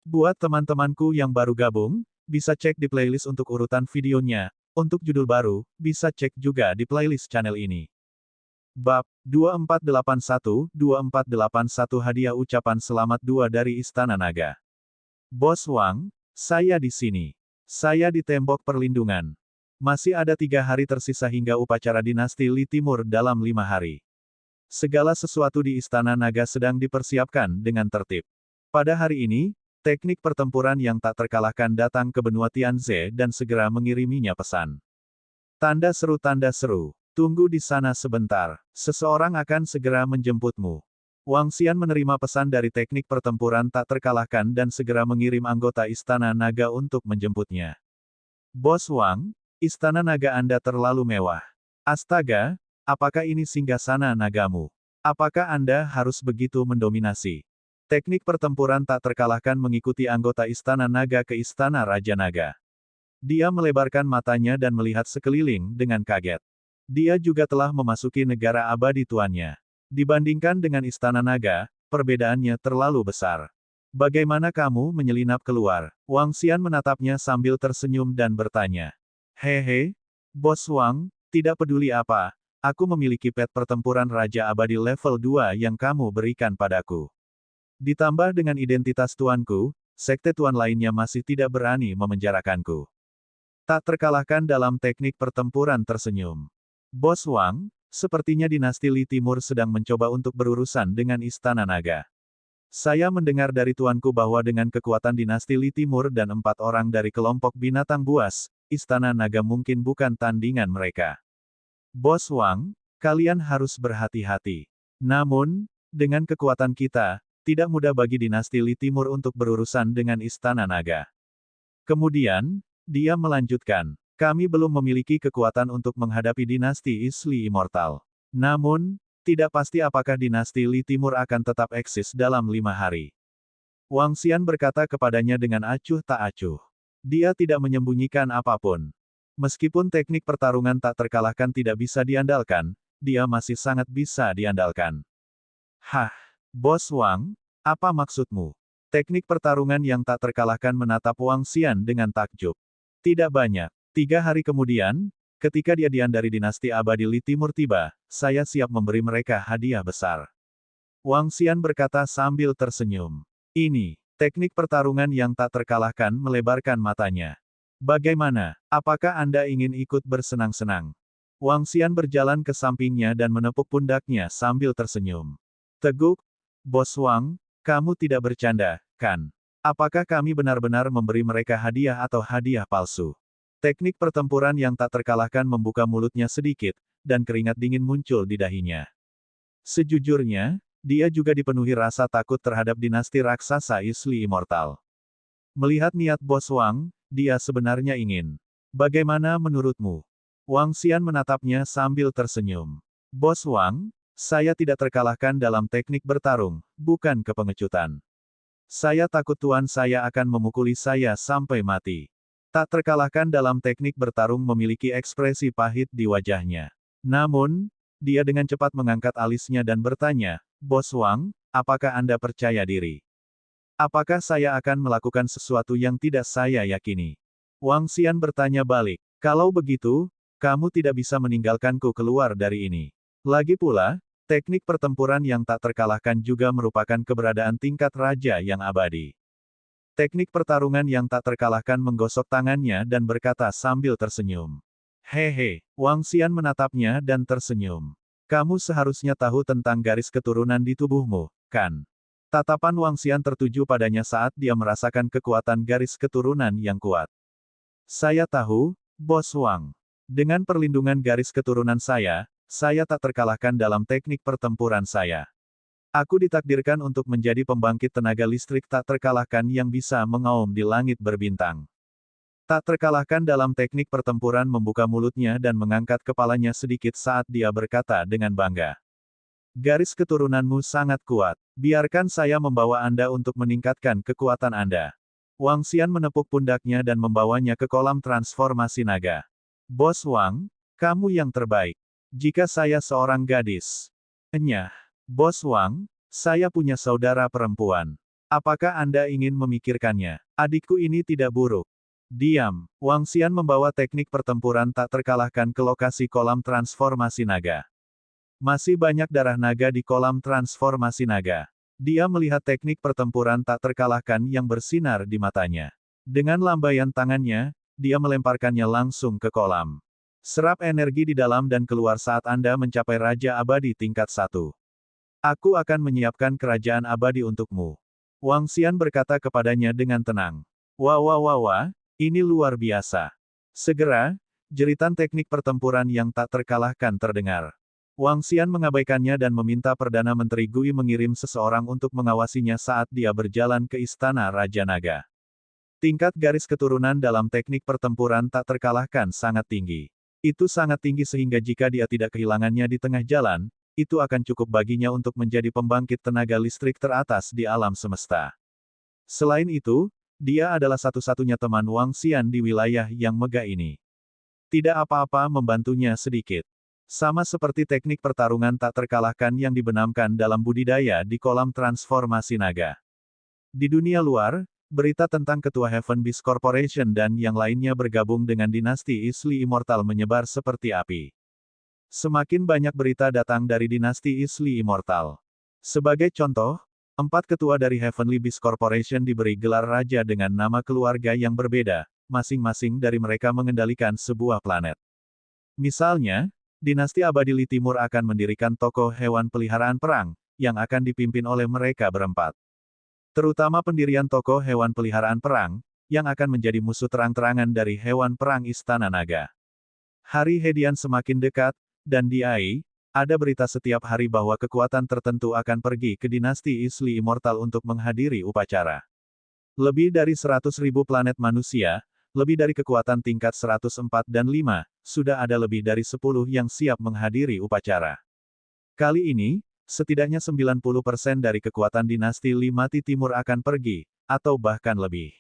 Buat teman-temanku yang baru gabung, bisa cek di playlist untuk urutan videonya. Untuk judul baru, bisa cek juga di playlist channel ini. Bab 2481 hadiah ucapan selamat 2 dari Istana Naga. Bos Wang, saya di sini. Saya di tembok perlindungan. Masih ada 3 hari tersisa hingga upacara dinasti Li Timur dalam 5 hari. Segala sesuatu di Istana Naga sedang dipersiapkan dengan tertib. Pada hari ini, teknik pertempuran yang tak terkalahkan datang ke benua Tianze dan segera mengiriminya pesan. Tanda seru, tunggu di sana sebentar, seseorang akan segera menjemputmu. Wang Xian menerima pesan dari teknik pertempuran tak terkalahkan dan segera mengirim anggota Istana Naga untuk menjemputnya. Bos Wang, Istana Naga Anda terlalu mewah. Astaga, apakah ini singgasana nagamu? Apakah Anda harus begitu mendominasi? Teknik pertempuran tak terkalahkan mengikuti anggota Istana Naga ke Istana Raja Naga. Dia melebarkan matanya dan melihat sekeliling dengan kaget. Dia juga telah memasuki negara abadi tuannya. Dibandingkan dengan Istana Naga, perbedaannya terlalu besar. Bagaimana kamu menyelinap keluar? Wang Xian menatapnya sambil tersenyum dan bertanya. Hehe, Bos Wang, tidak peduli apa, aku memiliki pet pertempuran Raja Abadi level 2 yang kamu berikan padaku. Ditambah dengan identitas tuanku, sekte tuan lainnya masih tidak berani memenjarakanku. Tak terkalahkan dalam teknik pertempuran tersenyum. Bos Wang, sepertinya dinasti Li Timur sedang mencoba untuk berurusan dengan Istana Naga. Saya mendengar dari tuanku bahwa dengan kekuatan dinasti Li Timur dan 4 orang dari kelompok binatang buas, Istana Naga mungkin bukan tandingan mereka. Bos Wang, kalian harus berhati-hati. Namun, dengan kekuatan kita, tidak mudah bagi dinasti Li Timur untuk berurusan dengan Istana Naga. Kemudian, dia melanjutkan, kami belum memiliki kekuatan untuk menghadapi dinasti Isli Immortal. Namun, tidak pasti apakah dinasti Li Timur akan tetap eksis dalam 5 hari. Wang Xian berkata kepadanya dengan acuh tak acuh. Dia tidak menyembunyikan apapun. Meskipun teknik pertarungan tak terkalahkan tidak bisa diandalkan, dia masih sangat bisa diandalkan. Hah, Bos Wang, apa maksudmu? Teknik pertarungan yang tak terkalahkan menatap Wang Xian dengan takjub. Tidak banyak. 3 hari kemudian, ketika dia dari dinasti abadi Li Timur tiba, saya siap memberi mereka hadiah besar. Wang Xian berkata sambil tersenyum. Ini, teknik pertarungan yang tak terkalahkan melebarkan matanya. Bagaimana, apakah Anda ingin ikut bersenang-senang? Wang Xian berjalan ke sampingnya dan menepuk pundaknya sambil tersenyum. Teguk, Bos Wang, kamu tidak bercanda, kan? Apakah kami benar-benar memberi mereka hadiah atau hadiah palsu? Teknik pertempuran yang tak terkalahkan membuka mulutnya sedikit, dan keringat dingin muncul di dahinya. Sejujurnya, dia juga dipenuhi rasa takut terhadap dinasti raksasa Isli Immortal. Melihat niat Bos Wang, dia sebenarnya ingin. Bagaimana menurutmu? Wang Xian menatapnya sambil tersenyum. Bos Wang, saya tidak terkalahkan dalam teknik bertarung, bukan kepengecutan. Saya takut tuan saya akan memukuli saya sampai mati. Tak terkalahkan dalam teknik bertarung memiliki ekspresi pahit di wajahnya. Namun, dia dengan cepat mengangkat alisnya dan bertanya, Bos Wang, apakah Anda percaya diri? Apakah saya akan melakukan sesuatu yang tidak saya yakini? Wang Xian bertanya balik, kalau begitu, kamu tidak bisa meninggalkanku keluar dari ini. Lagi pula, teknik pertempuran yang tak terkalahkan juga merupakan keberadaan tingkat raja yang abadi. Teknik pertarungan yang tak terkalahkan menggosok tangannya dan berkata sambil tersenyum. Hehe, Wang Xian menatapnya dan tersenyum. Kamu seharusnya tahu tentang garis keturunan di tubuhmu, kan? Tatapan Wang Xian tertuju padanya saat dia merasakan kekuatan garis keturunan yang kuat. Saya tahu, Bos Wang. Dengan perlindungan garis keturunan saya tak terkalahkan dalam teknik pertempuran saya. Aku ditakdirkan untuk menjadi pembangkit tenaga listrik tak terkalahkan yang bisa mengaum di langit berbintang. Tak terkalahkan dalam teknik pertempuran membuka mulutnya dan mengangkat kepalanya sedikit saat dia berkata dengan bangga. Garis keturunanmu sangat kuat. Biarkan saya membawa Anda untuk meningkatkan kekuatan Anda. Wang Xian menepuk pundaknya dan membawanya ke kolam transformasi naga. Bos Wang, kamu yang terbaik. Jika saya seorang gadis. Enyah. Bos Wang, saya punya saudara perempuan. Apakah Anda ingin memikirkannya? Adikku ini tidak buruk. Diam. Wang Xian membawa teknik pertempuran tak terkalahkan ke lokasi kolam transformasi naga. Masih banyak darah naga di kolam transformasi naga. Dia melihat teknik pertempuran tak terkalahkan yang bersinar di matanya. Dengan lambaian tangannya, dia melemparkannya langsung ke kolam. Serap energi di dalam dan keluar saat Anda mencapai Raja Abadi tingkat 1. Aku akan menyiapkan kerajaan abadi untukmu. Wang Xian berkata kepadanya dengan tenang. Wah wah wah wah, ini luar biasa. Segera, jeritan teknik pertempuran yang tak terkalahkan terdengar. Wang Xian mengabaikannya dan meminta Perdana Menteri Gui mengirim seseorang untuk mengawasinya saat dia berjalan ke Istana Raja Naga. Tingkat garis keturunan dalam teknik pertempuran tak terkalahkan sangat tinggi. Itu sangat tinggi sehingga jika dia tidak kehilangannya di tengah jalan, itu akan cukup baginya untuk menjadi pembangkit tenaga listrik teratas di alam semesta. Selain itu, dia adalah satu-satunya teman Wang Xian di wilayah yang megah ini. Tidak apa-apa membantunya sedikit. Sama seperti teknik pertarungan tak terkalahkan yang dibenamkan dalam budidaya di kolam transformasi naga. Di dunia luar, berita tentang ketua Heaven Beast Corporation dan yang lainnya bergabung dengan dinasti Isli Immortal menyebar seperti api. Semakin banyak berita datang dari dinasti Isli Immortal. Sebagai contoh, 4 ketua dari Heavenly Beast Corporation diberi gelar raja dengan nama keluarga yang berbeda, masing-masing dari mereka mengendalikan sebuah planet. Misalnya, dinasti Abadi Li Timur akan mendirikan toko hewan peliharaan perang, yang akan dipimpin oleh mereka berempat. Terutama pendirian toko hewan peliharaan perang, yang akan menjadi musuh terang-terangan dari hewan perang Istana Naga. Hari hedian semakin dekat, dan di AI, ada berita setiap hari bahwa kekuatan tertentu akan pergi ke dinasti Isli Immortal untuk menghadiri upacara. Lebih dari 100.000 planet manusia, lebih dari kekuatan tingkat 104 dan 5, sudah ada lebih dari 10 yang siap menghadiri upacara. Kali ini, setidaknya 90% dari kekuatan dinasti Limati Timur akan pergi, atau bahkan lebih.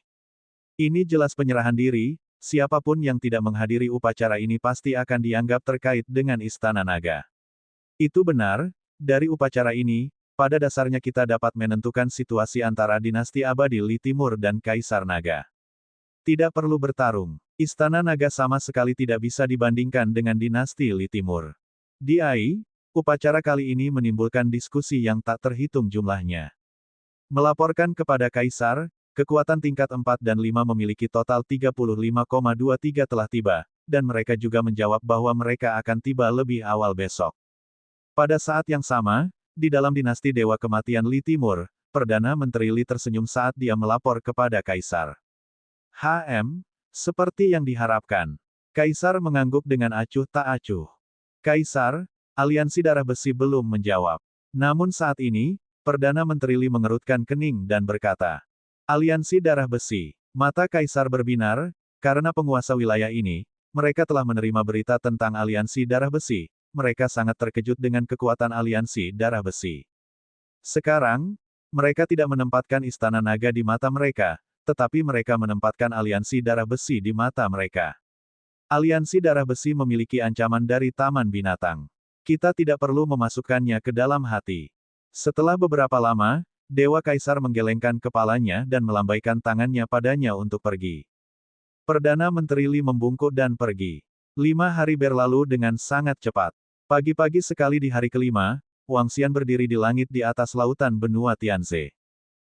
Ini jelas penyerahan diri, siapapun yang tidak menghadiri upacara ini pasti akan dianggap terkait dengan Istana Naga. Itu benar, dari upacara ini, pada dasarnya kita dapat menentukan situasi antara dinasti Abadi Li Timur dan Kaisar Naga. Tidak perlu bertarung, Istana Naga sama sekali tidak bisa dibandingkan dengan dinasti Li Timur. Di AI, upacara kali ini menimbulkan diskusi yang tak terhitung jumlahnya. Melaporkan kepada Kaisar, kekuatan tingkat 4 dan 5 memiliki total 35,23 telah tiba, dan mereka juga menjawab bahwa mereka akan tiba lebih awal besok. Pada saat yang sama, di dalam dinasti Dewa Kematian Li Timur, Perdana Menteri Li tersenyum saat dia melapor kepada Kaisar. Seperti yang diharapkan. Kaisar mengangguk dengan acuh tak acuh. Kaisar, Aliansi Darah Besi belum menjawab. Namun saat ini, Perdana Menteri Li mengerutkan kening dan berkata, Aliansi Darah Besi. Mata Kaisar berbinar, karena penguasa wilayah ini, mereka telah menerima berita tentang Aliansi Darah Besi, mereka sangat terkejut dengan kekuatan Aliansi Darah Besi. Sekarang, mereka tidak menempatkan Istana Naga di mata mereka, tetapi mereka menempatkan Aliansi Darah Besi di mata mereka. Aliansi Darah Besi memiliki ancaman dari Taman Binatang. Kita tidak perlu memasukkannya ke dalam hati. Setelah beberapa lama, Dewa Kaisar menggelengkan kepalanya dan melambaikan tangannya padanya untuk pergi. Perdana Menteri Li membungkuk dan pergi. 5 hari berlalu dengan sangat cepat. Pagi-pagi sekali di hari kelima, Wang Xian berdiri di langit di atas lautan benua Tianze.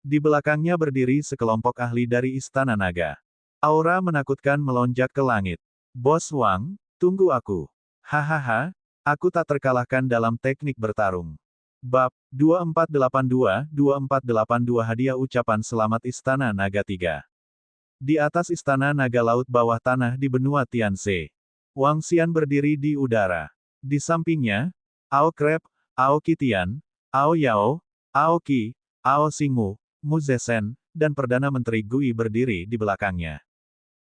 Di belakangnya berdiri sekelompok ahli dari Istana Naga. Aura menakutkan melonjak ke langit. Bos Wang, tunggu aku. Hahaha. Aku tak terkalahkan dalam teknik bertarung. Bab 2482 Hadiah Ucapan Selamat Istana Naga 3. Di atas Istana Naga Laut bawah tanah di benua Tianze. Wang Xian berdiri di udara. Di sampingnya, Ao Krep, Ao Kitian, Ao Yao, Ao Qi, Ao Xingmu, Mu Zesen, dan Perdana Menteri Gui berdiri di belakangnya.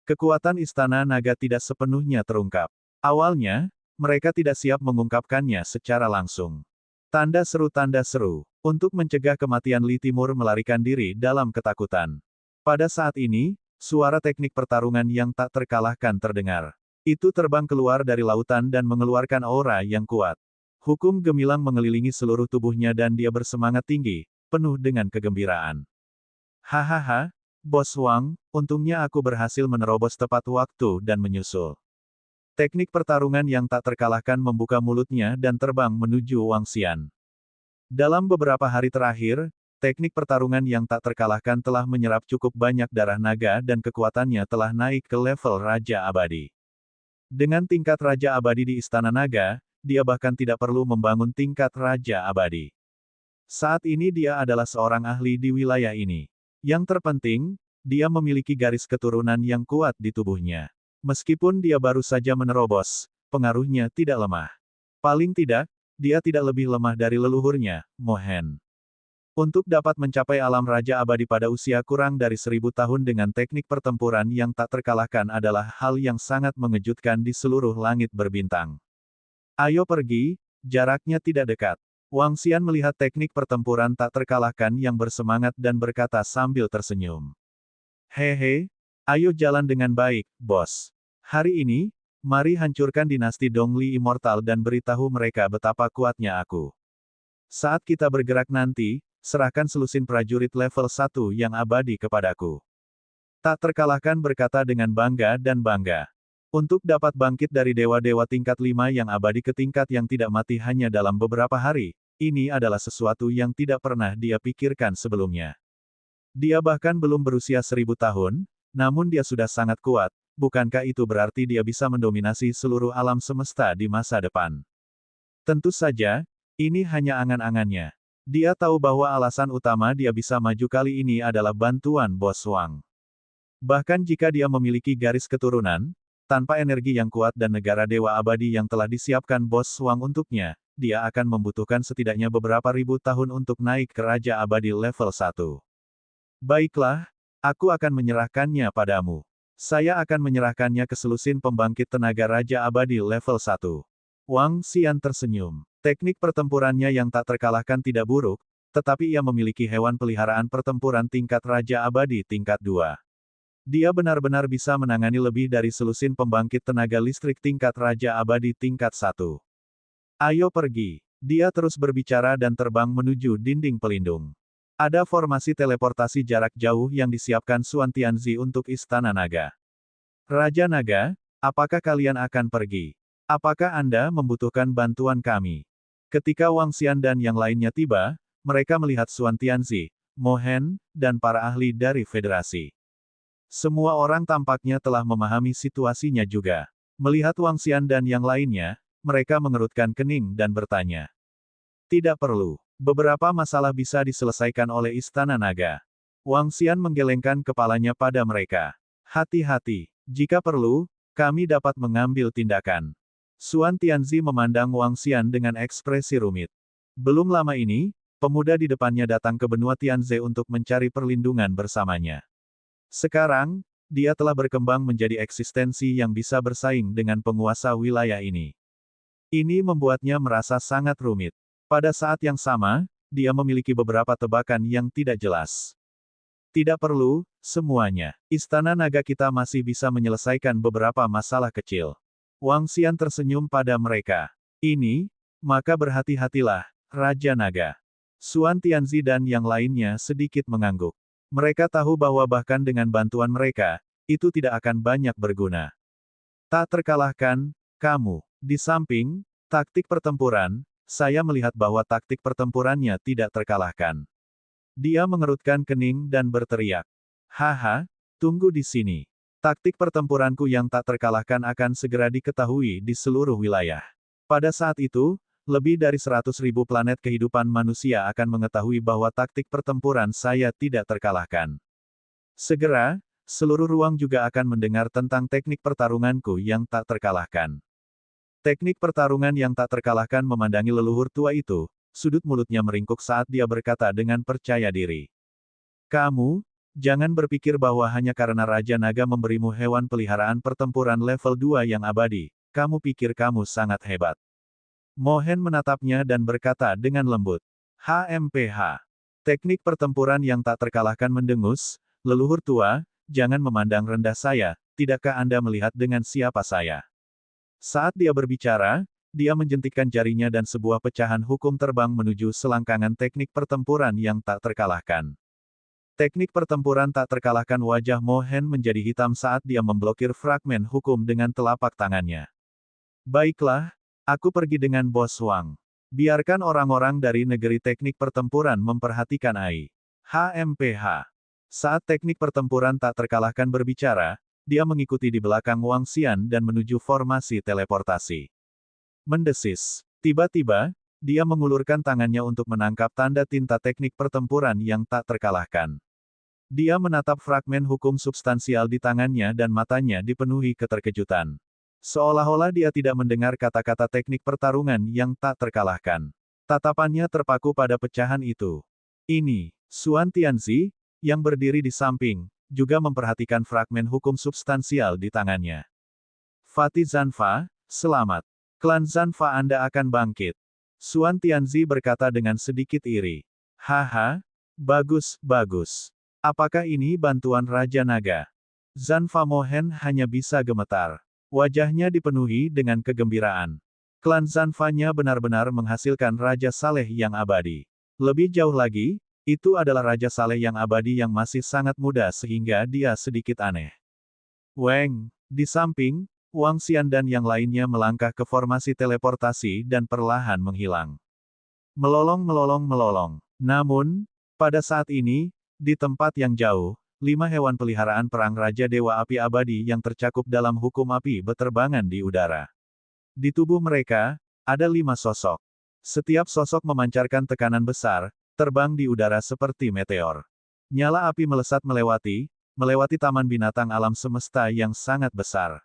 Kekuatan Istana Naga tidak sepenuhnya terungkap. Awalnya, mereka tidak siap mengungkapkannya secara langsung. Tanda seru, untuk mencegah kematian Li Timur melarikan diri dalam ketakutan. Pada saat ini, suara teknik pertarungan yang tak terkalahkan terdengar. Itu terbang keluar dari lautan dan mengeluarkan aura yang kuat. Hukum gemilang mengelilingi seluruh tubuhnya dan dia bersemangat tinggi, penuh dengan kegembiraan. Hahaha, Bos Wang, untungnya aku berhasil menerobos tepat waktu dan menyusul. Teknik pertarungan yang tak terkalahkan membuka mulutnya dan terbang menuju Wang Xian. Dalam beberapa hari terakhir, teknik pertarungan yang tak terkalahkan telah menyerap cukup banyak darah naga dan kekuatannya telah naik ke level Raja Abadi. Dengan tingkat Raja Abadi di Istana Naga, dia bahkan tidak perlu membangun tingkat Raja Abadi. Saat ini dia adalah seorang ahli di wilayah ini. Yang terpenting, dia memiliki garis keturunan yang kuat di tubuhnya. Meskipun dia baru saja menerobos, pengaruhnya tidak lemah. Paling tidak, dia tidak lebih lemah dari leluhurnya, Mohen. Untuk dapat mencapai alam Raja Abadi pada usia kurang dari 1000 tahun dengan teknik pertempuran yang tak terkalahkan adalah hal yang sangat mengejutkan di seluruh langit berbintang. Ayo pergi, jaraknya tidak dekat. Wang Xian melihat teknik pertempuran tak terkalahkan yang bersemangat dan berkata sambil tersenyum. Hehe, ayo jalan dengan baik, bos. Hari ini, mari hancurkan dinasti Dongli Immortal dan beritahu mereka betapa kuatnya aku. Saat kita bergerak nanti, serahkan selusin prajurit level 1 yang abadi kepadaku. Tak terkalahkan berkata dengan bangga dan bangga. Untuk dapat bangkit dari dewa-dewa tingkat 5 yang abadi ke tingkat yang tidak mati hanya dalam beberapa hari, ini adalah sesuatu yang tidak pernah dia pikirkan sebelumnya. Dia bahkan belum berusia 1000 tahun, namun dia sudah sangat kuat, bukankah itu berarti dia bisa mendominasi seluruh alam semesta di masa depan? Tentu saja, ini hanya angan-angannya. Dia tahu bahwa alasan utama dia bisa maju kali ini adalah bantuan Bos Wang. Bahkan jika dia memiliki garis keturunan, tanpa energi yang kuat dan negara dewa abadi yang telah disiapkan Bos Wang untuknya, dia akan membutuhkan setidaknya beberapa ribu tahun untuk naik ke Raja Abadi level 1. Baiklah, aku akan menyerahkannya padamu. Saya akan menyerahkannya ke selusin pembangkit tenaga Raja Abadi level 1. Wang Xian tersenyum. Teknik pertempurannya yang tak terkalahkan tidak buruk, tetapi ia memiliki hewan peliharaan pertempuran tingkat Raja Abadi tingkat 2. Dia benar-benar bisa menangani lebih dari selusin pembangkit tenaga listrik tingkat Raja Abadi tingkat 1. Ayo pergi. Dia terus berbicara dan terbang menuju dinding pelindung. Ada formasi teleportasi jarak jauh yang disiapkan Suan Tianzi untuk Istana Naga. Raja Naga, apakah kalian akan pergi? Apakah Anda membutuhkan bantuan kami? Ketika Wang Xian dan yang lainnya tiba, mereka melihat Suan Tianzi, Mohen, dan para ahli dari Federasi. Semua orang tampaknya telah memahami situasinya juga. Melihat Wang Xian dan yang lainnya, mereka mengerutkan kening dan bertanya. Tidak perlu. Beberapa masalah bisa diselesaikan oleh Istana Naga. Wang Xian menggelengkan kepalanya pada mereka. Hati-hati. Jika perlu, kami dapat mengambil tindakan. Suan Tianzi memandang Wang Xian dengan ekspresi rumit. Belum lama ini, pemuda di depannya datang ke benua Tianze untuk mencari perlindungan bersamanya. Sekarang, dia telah berkembang menjadi eksistensi yang bisa bersaing dengan penguasa wilayah ini. Ini membuatnya merasa sangat rumit. Pada saat yang sama, dia memiliki beberapa tebakan yang tidak jelas. Tidak perlu, semuanya. Istana Naga kita masih bisa menyelesaikan beberapa masalah kecil. Wang Xian tersenyum pada mereka. Ini, maka berhati-hatilah, Raja Naga. Suan Tianzi dan yang lainnya sedikit mengangguk. Mereka tahu bahwa bahkan dengan bantuan mereka, itu tidak akan banyak berguna. Tak terkalahkan, kamu. Di samping, taktik pertempuran, saya melihat bahwa taktik pertempurannya tidak terkalahkan. Dia mengerutkan kening dan berteriak. Haha, tunggu di sini. Taktik pertempuranku yang tak terkalahkan akan segera diketahui di seluruh wilayah. Pada saat itu, lebih dari 100.000 planet kehidupan manusia akan mengetahui bahwa taktik pertempuran saya tidak terkalahkan. Segera, seluruh ruang juga akan mendengar tentang teknik pertarunganku yang tak terkalahkan. Teknik pertarungan yang tak terkalahkan memandangi leluhur tua itu, sudut mulutnya meringkuk saat dia berkata dengan percaya diri. Kamu, jangan berpikir bahwa hanya karena Raja Naga memberimu hewan peliharaan pertempuran level 2 yang abadi, kamu pikir kamu sangat hebat. Mohen menatapnya dan berkata dengan lembut. HMPH. Teknik pertempuran yang tak terkalahkan mendengus, leluhur tua, jangan memandang rendah saya, tidakkah Anda melihat dengan siapa saya? Saat dia berbicara, dia menjentikkan jarinya dan sebuah pecahan hukum terbang menuju selangkangan teknik pertempuran yang tak terkalahkan. Teknik pertempuran tak terkalahkan. Wajah Mo Hen menjadi hitam saat dia memblokir fragmen hukum dengan telapak tangannya. Baiklah, aku pergi dengan Bos Wang. Biarkan orang-orang dari negeri teknik pertempuran memperhatikan Ai. HMPH. Saat teknik pertempuran tak terkalahkan berbicara, dia mengikuti di belakang Wang Xian dan menuju formasi teleportasi. Mendesis. Tiba-tiba, dia mengulurkan tangannya untuk menangkap tanda tinta teknik pertempuran yang tak terkalahkan. Dia menatap fragmen hukum substansial di tangannya dan matanya dipenuhi keterkejutan. Seolah-olah dia tidak mendengar kata-kata teknik pertarungan yang tak terkalahkan. Tatapannya terpaku pada pecahan itu. Ini, Xuan Tianzi, yang berdiri di samping, juga memperhatikan fragmen hukum substansial di tangannya. Fatih Zanfa, selamat. Klan Zanfa Anda akan bangkit. Xuan Tianzi berkata dengan sedikit iri. Haha, bagus, bagus. Apakah ini bantuan Raja Naga? Zanfa Mo Hen hanya bisa gemetar. Wajahnya dipenuhi dengan kegembiraan. Klan Zanfa-nya benar-benar menghasilkan Raja Saleh yang abadi. Lebih jauh lagi, itu adalah Raja Saleh yang abadi yang masih sangat muda sehingga dia sedikit aneh. Weng, di samping, Wang Xian dan yang lainnya melangkah ke formasi teleportasi dan perlahan menghilang. Melolong melolong melolong. Namun, pada saat ini, di tempat yang jauh, 5 hewan peliharaan perang Raja Dewa Api Abadi yang tercakup dalam hukum api beterbangan di udara. Di tubuh mereka, ada 5 sosok. Setiap sosok memancarkan tekanan besar, terbang di udara seperti meteor. Nyala api melesat melewati taman binatang alam semesta yang sangat besar.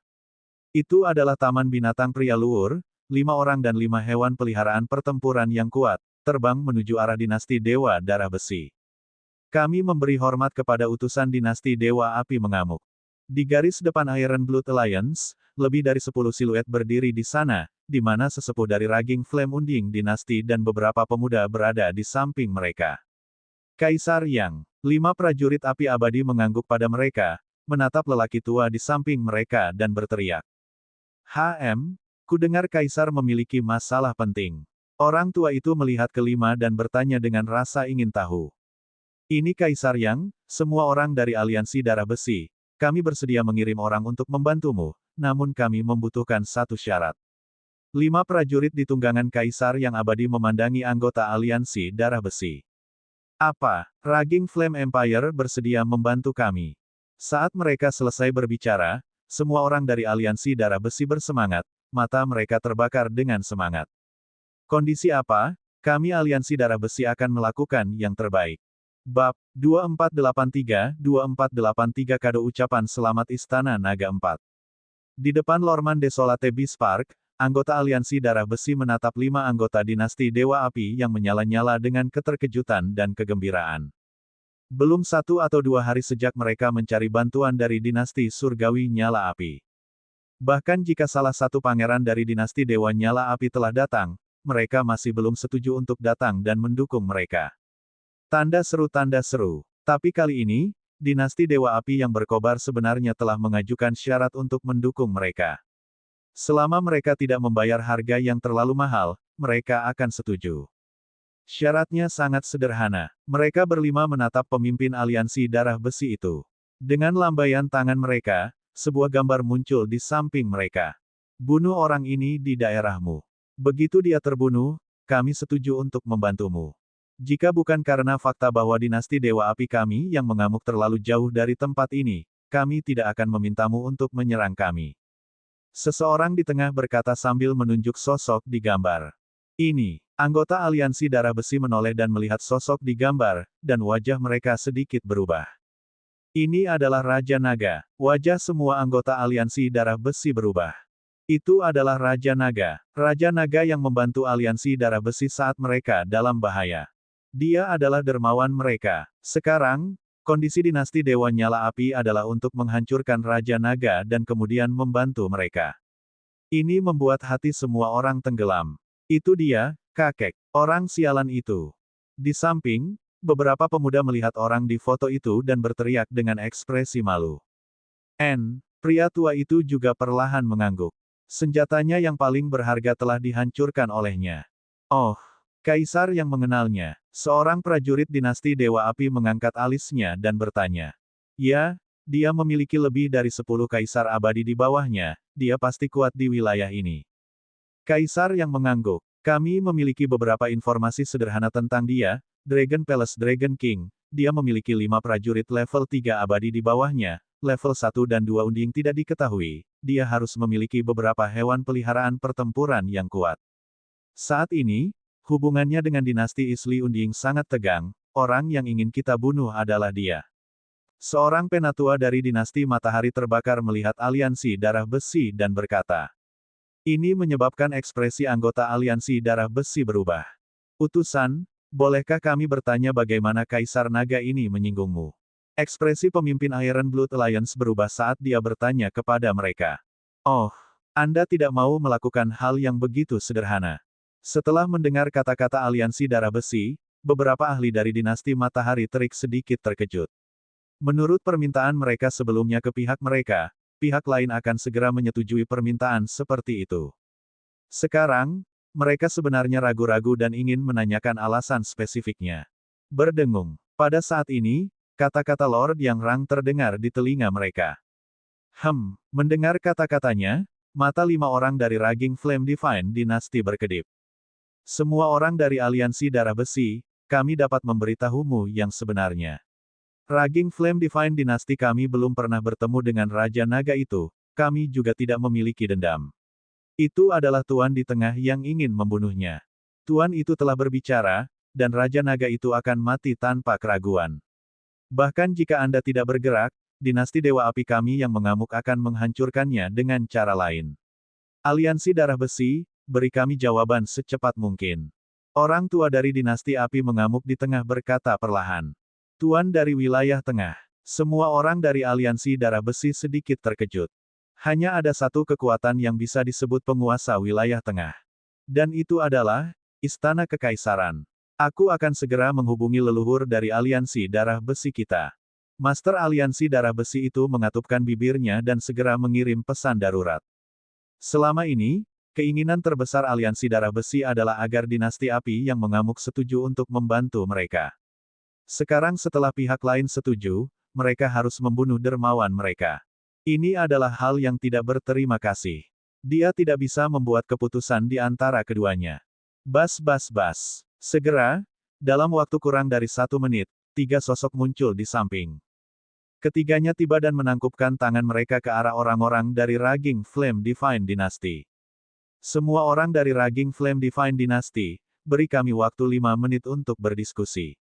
Itu adalah taman binatang pria luhur, 5 orang dan 5 hewan peliharaan pertempuran yang kuat, terbang menuju arah dinasti Dewa Darah Besi. Kami memberi hormat kepada utusan dinasti Dewa Api mengamuk. Di garis depan Iron Blood Alliance, lebih dari 10 siluet berdiri di sana, di mana sesepuh dari Raging Flame Unding dinasti dan beberapa pemuda berada di samping mereka. Kaisar Yang, 5 prajurit api abadi mengangguk pada mereka, menatap lelaki tua di samping mereka dan berteriak. Ku dengar Kaisar memiliki masalah penting. Orang tua itu melihat kelima dan bertanya dengan rasa ingin tahu. Ini Kaisar Yang, semua orang dari Aliansi Darah Besi. Kami bersedia mengirim orang untuk membantumu, namun kami membutuhkan satu syarat. 5 prajurit di tunggangan Kaisar Yang abadi memandangi anggota Aliansi Darah Besi. Apa? Raging Flame Empire bersedia membantu kami. Saat mereka selesai berbicara, semua orang dari Aliansi Darah Besi bersemangat, mata mereka terbakar dengan semangat. Kondisi apa? Kami Aliansi Darah Besi akan melakukan yang terbaik. Bab 2483 kado ucapan selamat Istana Naga 4. Di depan Lorman Desolate Beast Park, anggota Aliansi Darah Besi menatap 5 anggota dinasti Dewa Api yang menyala-nyala dengan keterkejutan dan kegembiraan. Belum 1 atau 2 hari sejak mereka mencari bantuan dari dinasti Surgawi Nyala Api. Bahkan jika salah satu pangeran dari dinasti Dewa Nyala Api telah datang, mereka masih belum setuju untuk datang dan mendukung mereka. Tanda seru. Tapi kali ini, dinasti Dewa Api yang berkobar sebenarnya telah mengajukan syarat untuk mendukung mereka. Selama mereka tidak membayar harga yang terlalu mahal, mereka akan setuju. Syaratnya sangat sederhana. Mereka berlima menatap pemimpin Aliansi Darah Besi itu. Dengan lambaian tangan mereka, sebuah gambar muncul di samping mereka. Bunuh orang ini di daerahmu. Begitu dia terbunuh, kami setuju untuk membantumu. Jika bukan karena fakta bahwa dinasti Dewa Api kami yang mengamuk terlalu jauh dari tempat ini, kami tidak akan memintamu untuk menyerang kami. Seseorang di tengah berkata sambil menunjuk sosok di gambar. Ini, anggota Aliansi Darah Besi menoleh dan melihat sosok di gambar, dan wajah mereka sedikit berubah. Ini adalah Raja Naga. Wajah semua anggota Aliansi Darah Besi berubah. Itu adalah Raja Naga yang membantu Aliansi Darah Besi saat mereka dalam bahaya. Dia adalah dermawan mereka. Sekarang, kondisi dinasti Dewa Nyala Api adalah untuk menghancurkan Raja Naga dan kemudian membantu mereka. Ini membuat hati semua orang tenggelam. Itu dia, kakek, orang sialan itu. Di samping, beberapa pemuda melihat orang di foto itu dan berteriak dengan ekspresi malu. Pria tua itu juga perlahan mengangguk. Senjatanya yang paling berharga telah dihancurkan olehnya. Oh, Kaisar yang mengenalnya, seorang prajurit dinasti Dewa Api mengangkat alisnya dan bertanya. Ya, dia memiliki lebih dari 10 kaisar abadi di bawahnya, dia pasti kuat di wilayah ini. Kaisar yang mengangguk. Kami memiliki beberapa informasi sederhana tentang dia, Dragon Palace Dragon King. Dia memiliki 5 prajurit level 3 abadi di bawahnya, level 1 dan 2 unding tidak diketahui. Dia harus memiliki beberapa hewan peliharaan pertempuran yang kuat. Saat ini, hubungannya dengan dinasti Isli Unding sangat tegang, orang yang ingin kita bunuh adalah dia. Seorang penatua dari dinasti Matahari Terbakar melihat aliansi darah besi dan berkata. Ini menyebabkan ekspresi anggota aliansi darah besi berubah. Utusan, bolehkah kami bertanya bagaimana Kaisar Naga ini menyinggungmu? Ekspresi pemimpin Iron Blood Alliance berubah saat dia bertanya kepada mereka. Oh, Anda tidak mau melakukan hal yang begitu sederhana. Setelah mendengar kata-kata aliansi darah besi, beberapa ahli dari dinasti Matahari Terik sedikit terkejut. Menurut permintaan mereka sebelumnya ke pihak mereka, pihak lain akan segera menyetujui permintaan seperti itu. Sekarang, mereka sebenarnya ragu-ragu dan ingin menanyakan alasan spesifiknya. Berdengung. Pada saat ini, kata-kata Lord yang Rang terdengar di telinga mereka. Mendengar kata-katanya, mata 5 orang dari Raging Flame Divine dinasti berkedip. Semua orang dari aliansi darah besi, kami dapat memberitahumu yang sebenarnya. Raging Flame Divine dinasti kami belum pernah bertemu dengan Raja Naga itu, kami juga tidak memiliki dendam. Itu adalah Tuan di tengah yang ingin membunuhnya. Tuan itu telah berbicara, dan Raja Naga itu akan mati tanpa keraguan. Bahkan jika Anda tidak bergerak, dinasti Dewa Api kami yang mengamuk akan menghancurkannya dengan cara lain. Aliansi darah besi, beri kami jawaban secepat mungkin. Orang tua dari dinasti api mengamuk di tengah berkata perlahan. Tuan dari wilayah tengah. Semua orang dari aliansi darah besi sedikit terkejut. Hanya ada satu kekuatan yang bisa disebut penguasa wilayah tengah. Dan itu adalah, Istana Kekaisaran. Aku akan segera menghubungi leluhur dari aliansi darah besi kita. Master aliansi darah besi itu mengatupkan bibirnya dan segera mengirim pesan darurat. Selama ini, keinginan terbesar aliansi darah besi adalah agar dinasti api yang mengamuk setuju untuk membantu mereka. Sekarang setelah pihak lain setuju, mereka harus membunuh dermawan mereka. Ini adalah hal yang tidak berterima kasih. Dia tidak bisa membuat keputusan di antara keduanya. Bas. Segera, dalam waktu kurang dari 1 menit, 3 sosok muncul di samping. Ketiganya tiba dan menangkupkan tangan mereka ke arah orang-orang dari Raging Flame Divine Dynasty. Semua orang dari Raging Flame Divine Dynasty, beri kami waktu 5 menit untuk berdiskusi.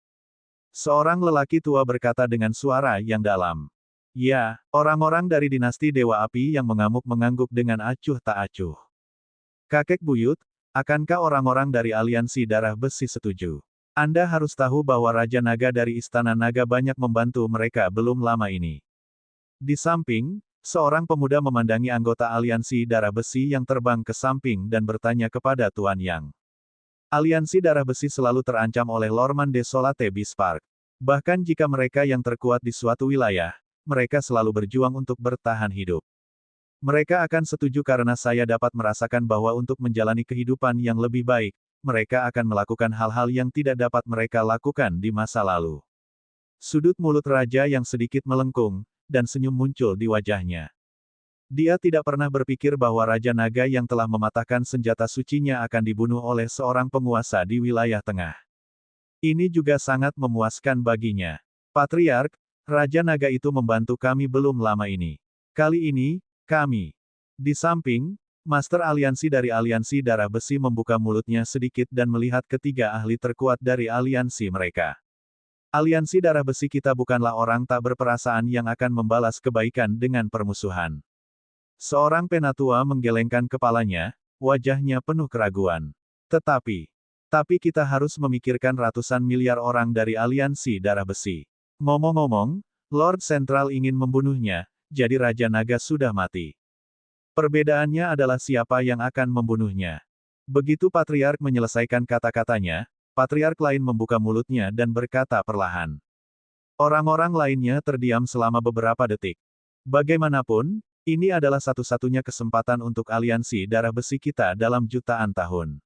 Seorang lelaki tua berkata dengan suara yang dalam. Ya, orang-orang dari dinasti Dewa Api yang mengamuk mengangguk dengan acuh tak acuh. Kakek buyut, akankah orang-orang dari aliansi darah besi setuju? Anda harus tahu bahwa Raja Naga dari Istana Naga banyak membantu mereka belum lama ini. Di samping, seorang pemuda memandangi anggota aliansi darah besi yang terbang ke samping dan bertanya kepada Tuan Yang. Aliansi darah besi selalu terancam oleh Lorman Desolate Bispark. Bahkan jika mereka yang terkuat di suatu wilayah, mereka selalu berjuang untuk bertahan hidup. Mereka akan setuju karena saya dapat merasakan bahwa untuk menjalani kehidupan yang lebih baik, mereka akan melakukan hal-hal yang tidak dapat mereka lakukan di masa lalu. Sudut mulut raja yang sedikit melengkung, dan senyum muncul di wajahnya. Dia tidak pernah berpikir bahwa Raja Naga yang telah mematahkan senjata sucinya akan dibunuh oleh seorang penguasa di wilayah tengah. Ini juga sangat memuaskan baginya. Patriark, Raja Naga itu membantu kami belum lama ini. Kali ini, kami. Di samping, Master Aliansi dari Aliansi Darah Besi membuka mulutnya sedikit dan melihat ketiga ahli terkuat dari aliansi mereka. Aliansi darah besi kita bukanlah orang tak berperasaan yang akan membalas kebaikan dengan permusuhan. Seorang penatua menggelengkan kepalanya, wajahnya penuh keraguan. Tapi kita harus memikirkan ratusan miliar orang dari aliansi darah besi. Ngomong-ngomong, Lord Central ingin membunuhnya, jadi Raja Naga sudah mati. Perbedaannya adalah siapa yang akan membunuhnya. Begitu Patriark menyelesaikan kata-katanya, Patriark lain membuka mulutnya dan berkata perlahan. Orang-orang lainnya terdiam selama beberapa detik. Bagaimanapun, ini adalah satu-satunya kesempatan untuk aliansi darah besi kita dalam jutaan tahun.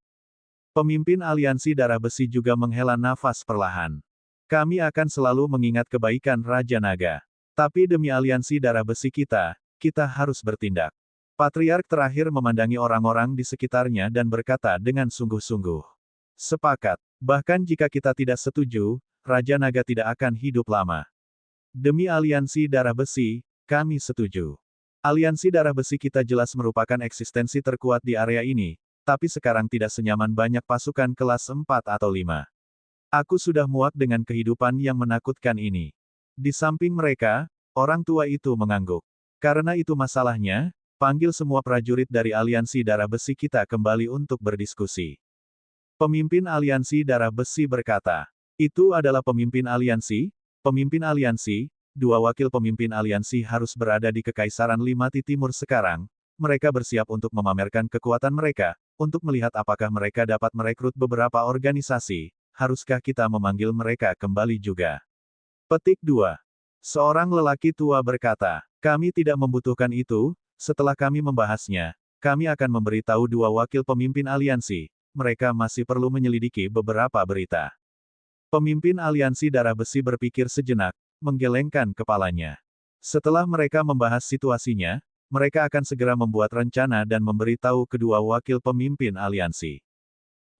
Pemimpin aliansi darah besi juga menghela nafas perlahan. Kami akan selalu mengingat kebaikan Raja Naga. Tapi demi aliansi darah besi kita harus bertindak. Patriark terakhir memandangi orang-orang di sekitarnya dan berkata dengan sungguh-sungguh. Sepakat. Bahkan jika kita tidak setuju, Raja Naga tidak akan hidup lama. Demi aliansi darah besi, kami setuju. Aliansi darah besi kita jelas merupakan eksistensi terkuat di area ini, tapi sekarang tidak senyaman banyak pasukan kelas 4 atau 5. Aku sudah muak dengan kehidupan yang menakutkan ini. Di samping mereka, orang tua itu mengangguk. Karena itu masalahnya, panggil semua prajurit dari aliansi darah besi kita kembali untuk berdiskusi. Pemimpin aliansi darah besi berkata, itu adalah pemimpin aliansi, dua wakil pemimpin aliansi harus berada di Kekaisaran Limati Timur sekarang, mereka bersiap untuk memamerkan kekuatan mereka, untuk melihat apakah mereka dapat merekrut beberapa organisasi, haruskah kita memanggil mereka kembali juga? Petik 2. Seorang lelaki tua berkata, kami tidak membutuhkan itu, setelah kami membahasnya, kami akan memberitahu dua wakil pemimpin aliansi, mereka masih perlu menyelidiki beberapa berita. Pemimpin aliansi darah besi berpikir sejenak, menggelengkan kepalanya. Setelah mereka membahas situasinya, mereka akan segera membuat rencana dan memberitahu kedua wakil pemimpin aliansi.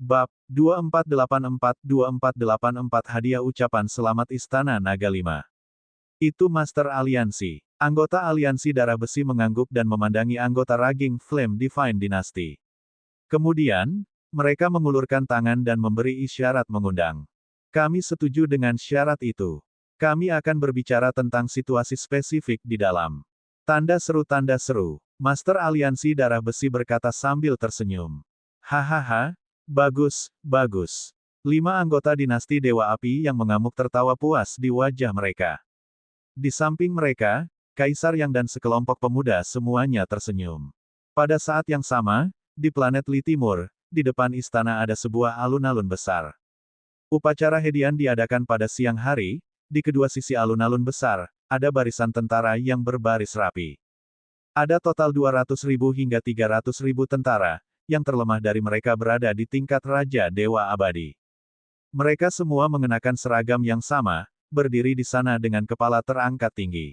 Bab 2484-2484 Hadiah Ucapan Selamat Istana Naga 5. Itu Master Aliansi. Anggota Aliansi Darah Besi mengangguk dan memandangi anggota Raging Flame Divine Dynasty. Kemudian, mereka mengulurkan tangan dan memberi isyarat mengundang. Kami setuju dengan syarat itu. Kami akan berbicara tentang situasi spesifik di dalam. Tanda seru, Master Aliansi Darah Besi berkata sambil tersenyum. Hahaha, bagus, bagus. 5 anggota dinasti Dewa Api yang mengamuk tertawa puas di wajah mereka. Di samping mereka, Kaisar Yang dan sekelompok pemuda semuanya tersenyum. Pada saat yang sama, di planet Li Timur, di depan istana ada sebuah alun-alun besar. Upacara hedian diadakan pada siang hari, di kedua sisi alun-alun besar, ada barisan tentara yang berbaris rapi. Ada total 200.000 hingga 300.000 tentara, yang terlemah dari mereka berada di tingkat Raja Dewa Abadi. Mereka semua mengenakan seragam yang sama, berdiri di sana dengan kepala terangkat tinggi.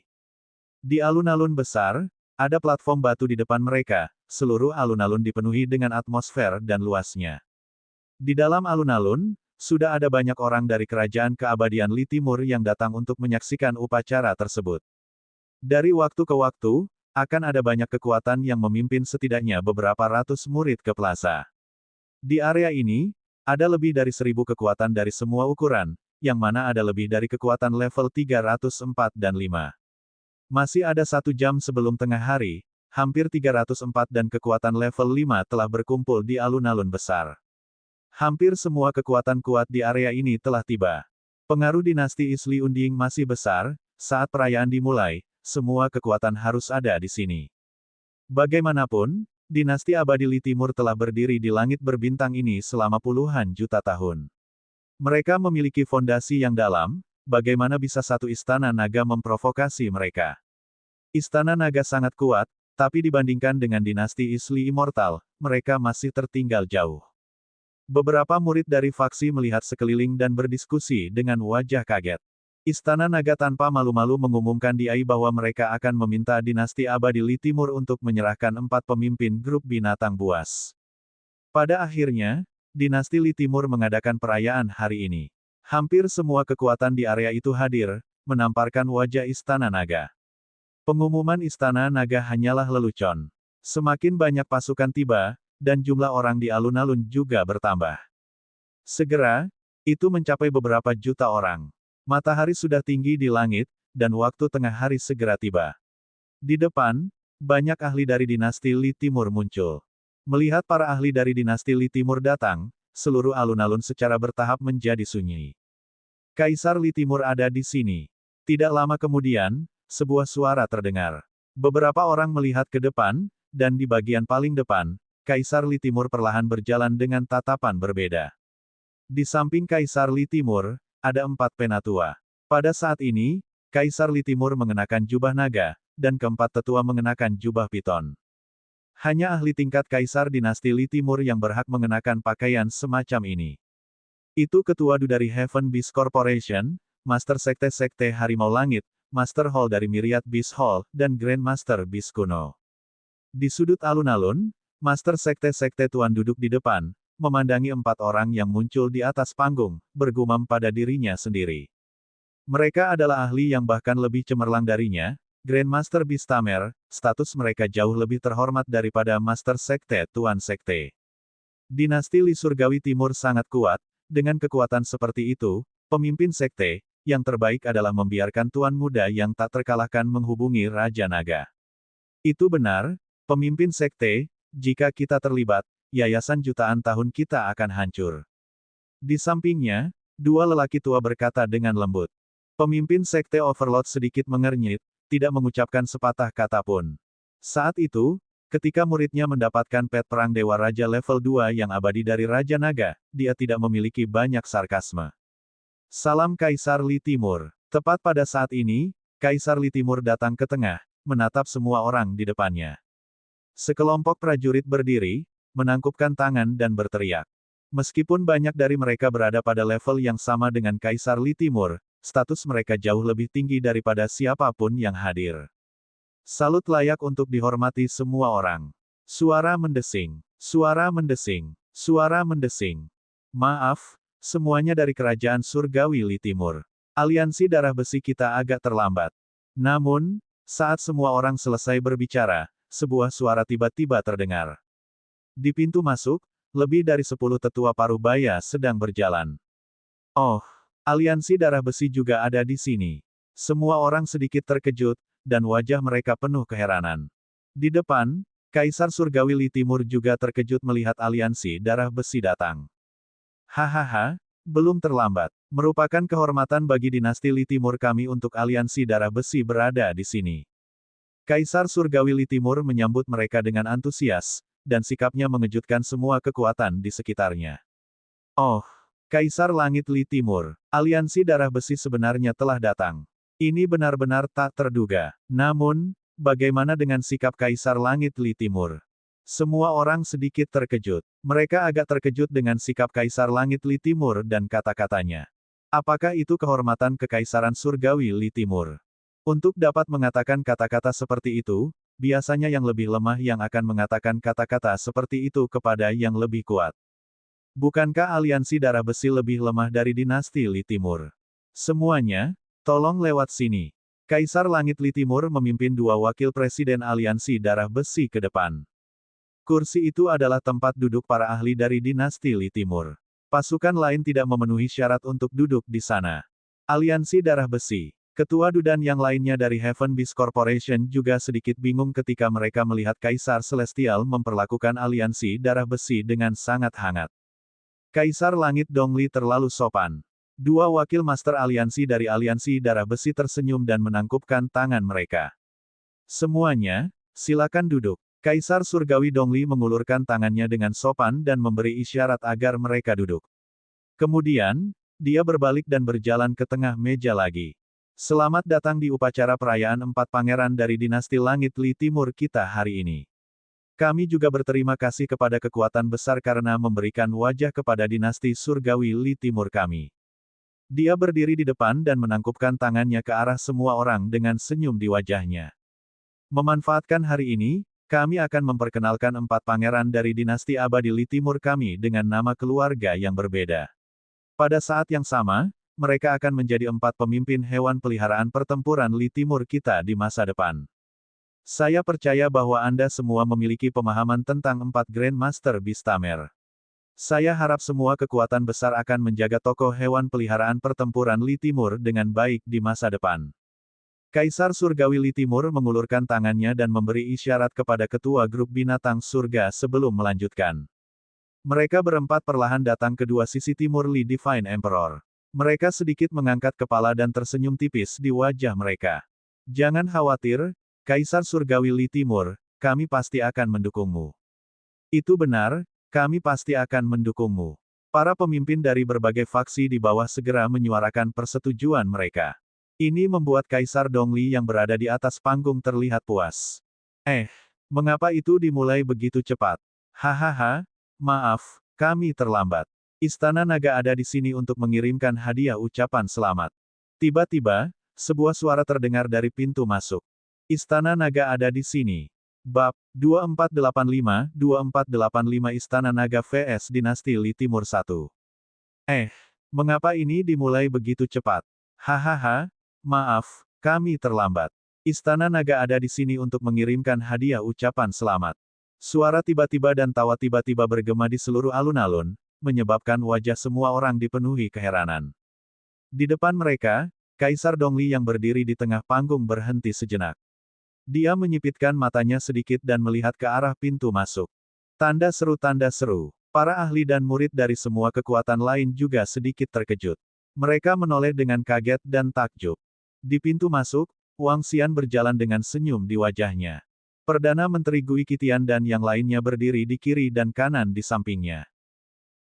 Di alun-alun besar, ada platform batu di depan mereka, seluruh alun-alun dipenuhi dengan atmosfer dan luasnya. Di dalam alun-alun, sudah ada banyak orang dari Kerajaan Keabadian Li Timur yang datang untuk menyaksikan upacara tersebut. Dari waktu ke waktu, akan ada banyak kekuatan yang memimpin setidaknya beberapa ratus murid ke plaza. Di area ini, ada lebih dari 1000 kekuatan dari semua ukuran, yang mana ada lebih dari kekuatan level 304 dan 5. Masih ada 1 jam sebelum tengah hari, hampir 304 dan kekuatan level 5 telah berkumpul di alun-alun besar. Hampir semua kekuatan kuat di area ini telah tiba. Pengaruh dinasti Isli Unding masih besar, saat perayaan dimulai, semua kekuatan harus ada di sini. Bagaimanapun, dinasti abadi Li Timur telah berdiri di langit berbintang ini selama puluhan juta tahun. Mereka memiliki fondasi yang dalam, bagaimana bisa satu istana naga memprovokasi mereka? Istana naga sangat kuat, tapi dibandingkan dengan dinasti Isli Immortal, mereka masih tertinggal jauh. Beberapa murid dari faksi melihat sekeliling dan berdiskusi dengan wajah kaget. Istana Naga tanpa malu-malu mengumumkan bahwa mereka akan meminta dinasti abadi Li Timur untuk menyerahkan 4 pemimpin grup binatang buas. Pada akhirnya, dinasti Li Timur mengadakan perayaan hari ini. Hampir semua kekuatan di area itu hadir, menamparkan wajah Istana Naga. Pengumuman Istana Naga hanyalah lelucon. Semakin banyak pasukan tiba, dan jumlah orang di alun-alun juga bertambah. Segera, itu mencapai beberapa juta orang. Matahari sudah tinggi di langit, dan waktu tengah hari segera tiba. Di depan, banyak ahli dari dinasti Li Timur muncul. Melihat para ahli dari dinasti Li Timur datang, seluruh alun-alun secara bertahap menjadi sunyi. Kaisar Li Timur ada di sini. Tidak lama kemudian, sebuah suara terdengar. Beberapa orang melihat ke depan, dan di bagian paling depan, Kaisar Li Timur perlahan berjalan dengan tatapan berbeda. Di samping Kaisar Li Timur, ada 4 penatua. Pada saat ini, Kaisar Li Timur mengenakan jubah naga, dan keempat tetua mengenakan jubah piton. Hanya ahli tingkat kaisar dinasti Li Timur yang berhak mengenakan pakaian semacam ini. Itu ketua Du dari Heaven Beast Corporation, Master Sekte-Sekte Harimau Langit, Master Hall dari Myriad Beast Hall, dan Grandmaster Beast kuno. Di sudut alun-alun, Master Sekte-Sekte Tuan duduk di depan, memandangi 4 orang yang muncul di atas panggung, bergumam pada dirinya sendiri. Mereka adalah ahli yang bahkan lebih cemerlang darinya, Grandmaster Beast Tamer, status mereka jauh lebih terhormat daripada Master Sekte Tuan Sekte. Dinasti Li Surgawi Timur sangat kuat, dengan kekuatan seperti itu, pemimpin sekte, yang terbaik adalah membiarkan Tuan Muda yang tak terkalahkan menghubungi Raja Naga. Itu benar, pemimpin sekte, jika kita terlibat, yayasan jutaan tahun kita akan hancur. Di sampingnya, 2 lelaki tua berkata dengan lembut. Pemimpin sekte Overlord sedikit mengernyit, tidak mengucapkan sepatah kata pun. Saat itu, ketika muridnya mendapatkan pet perang Dewa Raja level 2 yang abadi dari Raja Naga, dia tidak memiliki banyak sarkasme. Salam Kaisar Li Timur. Tepat pada saat ini, Kaisar Li Timur datang ke tengah, menatap semua orang di depannya. Sekelompok prajurit berdiri, menangkupkan tangan dan berteriak. Meskipun banyak dari mereka berada pada level yang sama dengan Kaisar Li Timur, status mereka jauh lebih tinggi daripada siapapun yang hadir. Salut layak untuk dihormati semua orang. Suara mendesing. Suara mendesing. Suara mendesing. Maaf, semuanya dari kerajaan surgawi Li Timur. Aliansi darah besi kita agak terlambat. Namun, saat semua orang selesai berbicara, sebuah suara tiba-tiba terdengar. Di pintu masuk, lebih dari 10 tetua parubaya sedang berjalan. Oh, aliansi darah besi juga ada di sini. Semua orang sedikit terkejut, dan wajah mereka penuh keheranan. Di depan, Kaisar Surgawi Li Timur juga terkejut melihat aliansi darah besi datang. Hahaha, belum terlambat. Merupakan kehormatan bagi dinasti Li Timur kami untuk aliansi darah besi berada di sini. Kaisar Surgawi Li Timur menyambut mereka dengan antusias, dan sikapnya mengejutkan semua kekuatan di sekitarnya. Oh, Kaisar Langit Li Timur, aliansi darah besi sebenarnya telah datang. Ini benar-benar tak terduga. Namun, bagaimana dengan sikap Kaisar Langit Li Timur? Semua orang sedikit terkejut. Mereka agak terkejut dengan sikap Kaisar Langit Li Timur dan kata-katanya. Apakah itu kehormatan Kekaisaran Surgawi Li Timur? Untuk dapat mengatakan kata-kata seperti itu, biasanya yang lebih lemah yang akan mengatakan kata-kata seperti itu kepada yang lebih kuat. Bukankah aliansi darah besi lebih lemah dari dinasti Li Timur? Semuanya, tolong lewat sini. Kaisar Langit Li Timur memimpin 2 wakil presiden aliansi darah besi ke depan. Kursi itu adalah tempat duduk para ahli dari dinasti Li Timur. Pasukan lain tidak memenuhi syarat untuk duduk di sana. Aliansi darah besi. Ketua Du dan yang lainnya dari Heaven Beast Corporation juga sedikit bingung ketika mereka melihat Kaisar Celestial memperlakukan aliansi darah besi dengan sangat hangat. Kaisar Langit Dongli terlalu sopan. 2 wakil master aliansi dari aliansi darah besi tersenyum dan menangkupkan tangan mereka. Semuanya, silakan duduk. Kaisar Surgawi Dongli mengulurkan tangannya dengan sopan dan memberi isyarat agar mereka duduk. Kemudian, dia berbalik dan berjalan ke tengah meja lagi. Selamat datang di upacara perayaan 4 pangeran dari dinasti Langit Li Timur kita hari ini. Kami juga berterima kasih kepada kekuatan besar karena memberikan wajah kepada dinasti Surgawi Li Timur kami. Dia berdiri di depan dan menangkupkan tangannya ke arah semua orang dengan senyum di wajahnya. Memanfaatkan hari ini, kami akan memperkenalkan 4 pangeran dari dinasti abadi Li Timur kami dengan nama keluarga yang berbeda. Pada saat yang sama, mereka akan menjadi 4 pemimpin hewan peliharaan pertempuran Li Timur kita di masa depan. Saya percaya bahwa Anda semua memiliki pemahaman tentang 4 Grandmaster Beast Tamer. Saya harap semua kekuatan besar akan menjaga tokoh hewan peliharaan pertempuran Li Timur dengan baik di masa depan. Kaisar Surgawi Li Timur mengulurkan tangannya dan memberi isyarat kepada ketua grup binatang surga sebelum melanjutkan. Mereka berempat perlahan datang ke 2 sisi timur Li Divine Emperor. Mereka sedikit mengangkat kepala dan tersenyum tipis di wajah mereka. Jangan khawatir, Kaisar Surgawi Li Timur, kami pasti akan mendukungmu. Itu benar, kami pasti akan mendukungmu. Para pemimpin dari berbagai faksi di bawah segera menyuarakan persetujuan mereka. Ini membuat Kaisar Dongli yang berada di atas panggung terlihat puas. Mengapa itu dimulai begitu cepat? Hahaha, maaf, kami terlambat. Istana Naga ada di sini untuk mengirimkan hadiah ucapan selamat. Tiba-tiba, sebuah suara terdengar dari pintu masuk. Istana Naga ada di sini. Bab 2485 Istana Naga vs Dinasti Li Timur 1. Mengapa ini dimulai begitu cepat? Hahaha, maaf, kami terlambat. Istana Naga ada di sini untuk mengirimkan hadiah ucapan selamat. Suara tiba-tiba dan tawa tiba-tiba bergema di seluruh alun-alun, menyebabkan wajah semua orang dipenuhi keheranan. Di depan mereka, Kaisar Dongli yang berdiri di tengah panggung berhenti sejenak. Dia menyipitkan matanya sedikit dan melihat ke arah pintu masuk. Tanda seru, tanda seru. Para ahli dan murid dari semua kekuatan lain juga sedikit terkejut. Mereka menoleh dengan kaget dan takjub. Di pintu masuk, Wang Xian berjalan dengan senyum di wajahnya. Perdana Menteri Gui Qitian dan yang lainnya berdiri di kiri dan kanan di sampingnya.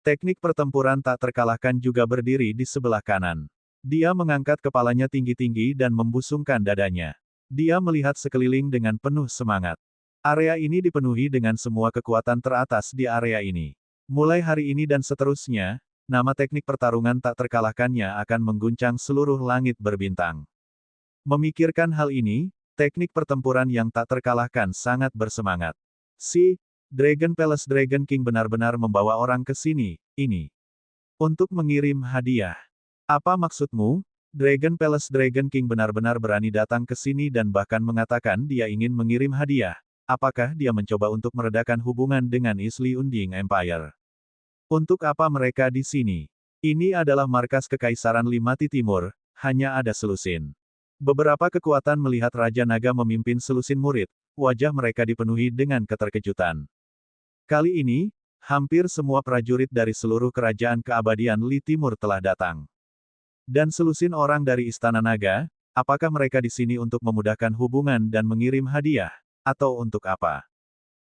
Teknik pertempuran tak terkalahkan juga berdiri di sebelah kanan. Dia mengangkat kepalanya tinggi-tinggi dan membusungkan dadanya. Dia melihat sekeliling dengan penuh semangat. Area ini dipenuhi dengan semua kekuatan teratas di area ini. Mulai hari ini dan seterusnya, nama teknik pertarungan tak terkalahkannya akan mengguncang seluruh langit berbintang. Memikirkan hal ini, teknik pertempuran yang tak terkalahkan sangat bersemangat. Dragon Palace Dragon King benar-benar membawa orang ke sini, ini. Untuk mengirim hadiah. Apa maksudmu? Dragon Palace Dragon King benar-benar berani datang ke sini dan bahkan mengatakan dia ingin mengirim hadiah. Apakah dia mencoba untuk meredakan hubungan dengan Isli Unding Empire? Untuk apa mereka di sini? Ini adalah markas Kekaisaran Limati Timur, hanya ada selusin. Beberapa kekuatan melihat Raja Naga memimpin selusin murid, wajah mereka dipenuhi dengan keterkejutan. Kali ini, hampir semua prajurit dari seluruh kerajaan keabadian Li Timur telah datang. Dan selusin orang dari Istana Naga, apakah mereka di sini untuk memudahkan hubungan dan mengirim hadiah, atau untuk apa?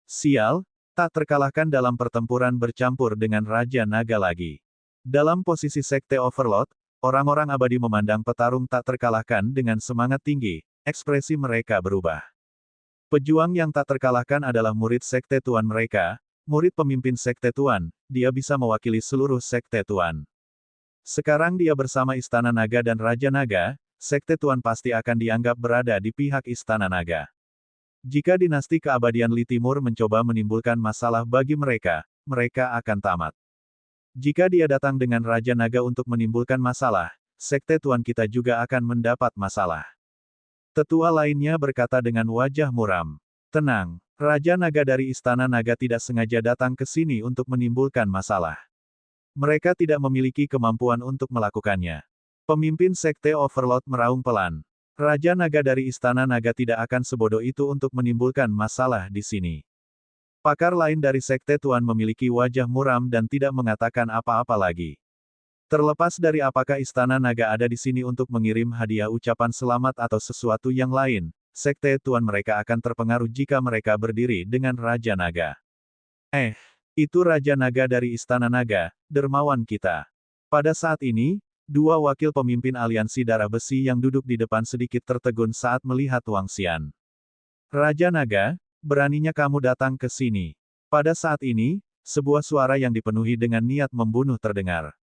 Sial, tak terkalahkan dalam pertempuran bercampur dengan Raja Naga lagi. Dalam posisi Sekte Overlord, orang-orang abadi memandang petarung tak terkalahkan dengan semangat tinggi, ekspresi mereka berubah. Pejuang yang tak terkalahkan adalah murid Sekte Tuan mereka, murid pemimpin Sekte Tuan, dia bisa mewakili seluruh Sekte Tuan. Sekarang dia bersama Istana Naga dan Raja Naga, Sekte Tuan pasti akan dianggap berada di pihak Istana Naga. Jika dinasti keabadian Li Timur mencoba menimbulkan masalah bagi mereka, mereka akan tamat. Jika dia datang dengan Raja Naga untuk menimbulkan masalah, Sekte Tuan kita juga akan mendapat masalah. Tetua lainnya berkata dengan wajah muram. Tenang, Raja Naga dari Istana Naga tidak sengaja datang ke sini untuk menimbulkan masalah. Mereka tidak memiliki kemampuan untuk melakukannya. Pemimpin Sekte Overlord meraung pelan. Raja Naga dari Istana Naga tidak akan sebodoh itu untuk menimbulkan masalah di sini. Pakar lain dari Sekte Tuan memiliki wajah muram dan tidak mengatakan apa-apa lagi. Terlepas dari apakah Istana Naga ada di sini untuk mengirim hadiah ucapan selamat atau sesuatu yang lain, Sekte Tuan mereka akan terpengaruh jika mereka berdiri dengan Raja Naga. Itu Raja Naga dari Istana Naga, dermawan kita. Pada saat ini, dua wakil pemimpin aliansi darah besi yang duduk di depan sedikit tertegun saat melihat Wang Xian. Raja Naga, beraninya kamu datang ke sini. Pada saat ini, sebuah suara yang dipenuhi dengan niat membunuh terdengar.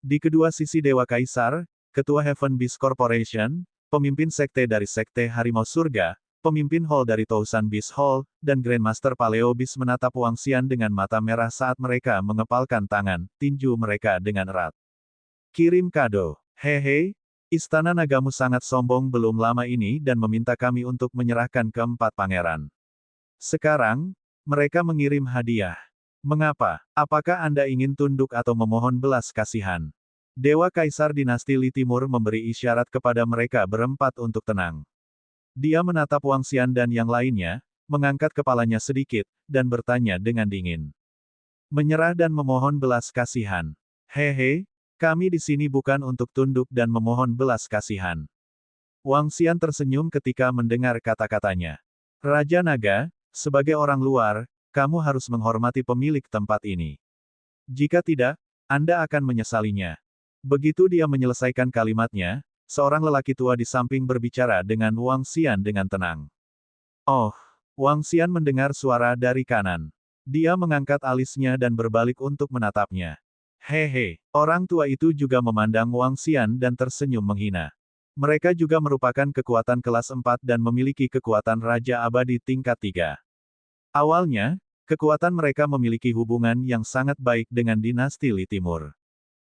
Di kedua sisi Dewa Kaisar, Ketua Heaven Beast Corporation, pemimpin sekte dari Sekte Harimau Surga, pemimpin Hall dari Tousan Beast Hall, dan Grandmaster Paleo Beast menatap Wang Xian dengan mata merah saat mereka mengepalkan tangan, tinju mereka dengan erat. Kirim kado. Hehe, Istana Nagamu sangat sombong belum lama ini dan meminta kami untuk menyerahkan keempat pangeran. Sekarang, mereka mengirim hadiah. Mengapa? Apakah Anda ingin tunduk atau memohon belas kasihan? Dewa Kaisar Dinasti Li Timur memberi isyarat kepada mereka berempat untuk tenang. Dia menatap Wang Xian dan yang lainnya, mengangkat kepalanya sedikit, dan bertanya dengan dingin. Menyerah dan memohon belas kasihan. Hehe, kami di sini bukan untuk tunduk dan memohon belas kasihan. Wang Xian tersenyum ketika mendengar kata-katanya. Raja Naga, sebagai orang luar, kamu harus menghormati pemilik tempat ini. Jika tidak, Anda akan menyesalinya. Begitu dia menyelesaikan kalimatnya, seorang lelaki tua di samping berbicara dengan Wang Xian dengan tenang. Oh, Wang Xian mendengar suara dari kanan. Dia mengangkat alisnya dan berbalik untuk menatapnya. Hehe, orang tua itu juga memandang Wang Xian dan tersenyum menghina. Mereka juga merupakan kekuatan kelas 4 dan memiliki kekuatan Raja Abadi tingkat 3. Awalnya, kekuatan mereka memiliki hubungan yang sangat baik dengan dinasti Li Timur.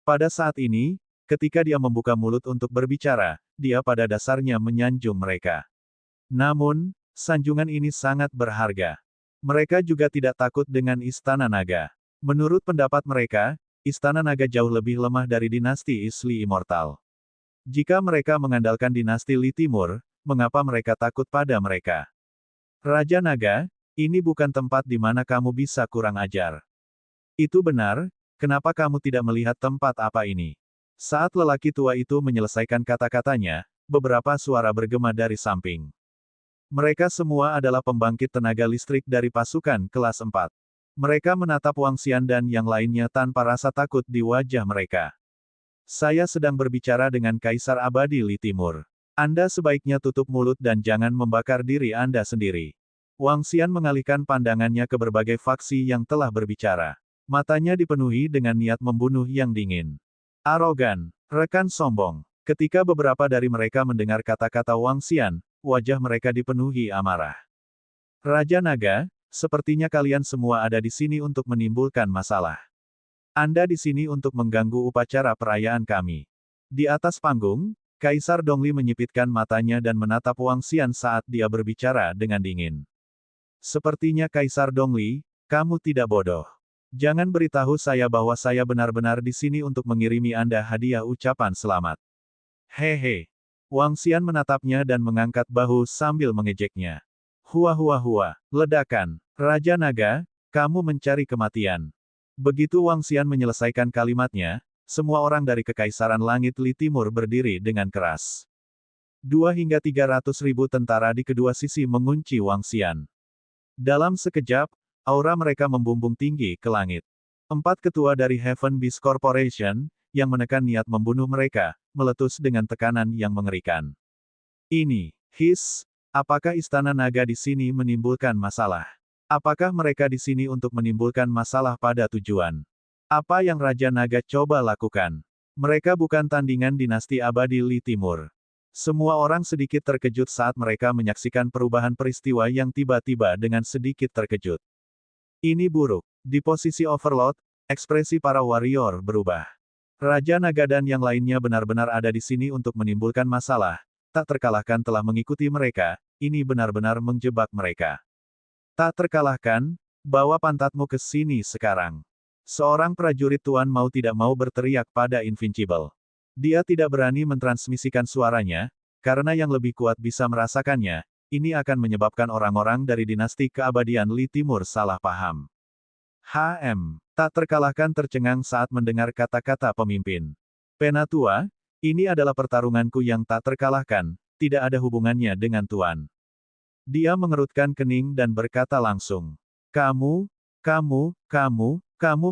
Pada saat ini, ketika dia membuka mulut untuk berbicara, dia pada dasarnya menyanjung mereka. Namun, sanjungan ini sangat berharga. Mereka juga tidak takut dengan Istana Naga. Menurut pendapat mereka, Istana Naga jauh lebih lemah dari dinasti Isli Immortal. Jika mereka mengandalkan dinasti Li Timur, mengapa mereka takut pada mereka? Raja Naga, ini bukan tempat di mana kamu bisa kurang ajar. Itu benar, kenapa kamu tidak melihat tempat apa ini? Saat lelaki tua itu menyelesaikan kata-katanya, beberapa suara bergema dari samping. Mereka semua adalah pembangkit tenaga listrik dari pasukan kelas 4. Mereka menatap Wang Xian dan yang lainnya tanpa rasa takut di wajah mereka. Saya sedang berbicara dengan Kaisar Abadi Li Timur. Anda sebaiknya tutup mulut dan jangan membakar diri Anda sendiri. Wang Xian mengalihkan pandangannya ke berbagai faksi yang telah berbicara. Matanya dipenuhi dengan niat membunuh yang dingin. Arogan, rekan sombong. Ketika beberapa dari mereka mendengar kata-kata Wang Xian, wajah mereka dipenuhi amarah. Raja Naga, sepertinya kalian semua ada di sini untuk menimbulkan masalah. Anda di sini untuk mengganggu upacara perayaan kami. Di atas panggung, Kaisar Dongli menyipitkan matanya dan menatap Wang Xian saat dia berbicara dengan dingin. Sepertinya Kaisar Dongli, kamu tidak bodoh. Jangan beritahu saya bahwa saya benar-benar di sini untuk mengirimi Anda hadiah ucapan selamat. Hehe. Wang Xian menatapnya dan mengangkat bahu sambil mengejeknya. Hua hua hua, ledakan. Raja Naga, kamu mencari kematian. Begitu Wang Xian menyelesaikan kalimatnya, semua orang dari Kekaisaran Langit Li Timur berdiri dengan keras. 2 hingga 300.000 tentara di kedua sisi mengunci Wang Xian. Dalam sekejap, aura mereka membumbung tinggi ke langit. 4 ketua dari Heaven Beast Corporation, yang menekan niat membunuh mereka, meletus dengan tekanan yang mengerikan. Ini, apakah Istana Naga di sini menimbulkan masalah? Apakah mereka di sini untuk menimbulkan masalah pada tujuan? Apa yang Raja Naga coba lakukan? Mereka bukan tandingan dinasti Abadi Li Timur. Semua orang sedikit terkejut saat mereka menyaksikan perubahan peristiwa yang tiba-tiba dengan sedikit terkejut. Ini buruk. Di posisi Overlord, ekspresi para warrior berubah. Raja Naga dan yang lainnya benar-benar ada di sini untuk menimbulkan masalah, tak terkalahkan telah mengikuti mereka, ini benar-benar menjebak mereka. Tak terkalahkan, bawa pantatmu ke sini sekarang. Seorang prajurit tuan mau tidak mau berteriak pada Invincible. Dia tidak berani mentransmisikan suaranya, karena yang lebih kuat bisa merasakannya, ini akan menyebabkan orang-orang dari dinasti keabadian Li Timur salah paham. Tak terkalahkan tercengang saat mendengar kata-kata pemimpin. Penatua, ini adalah pertarunganku yang tak terkalahkan, tidak ada hubungannya dengan Tuan. Dia mengerutkan kening dan berkata langsung. Kamu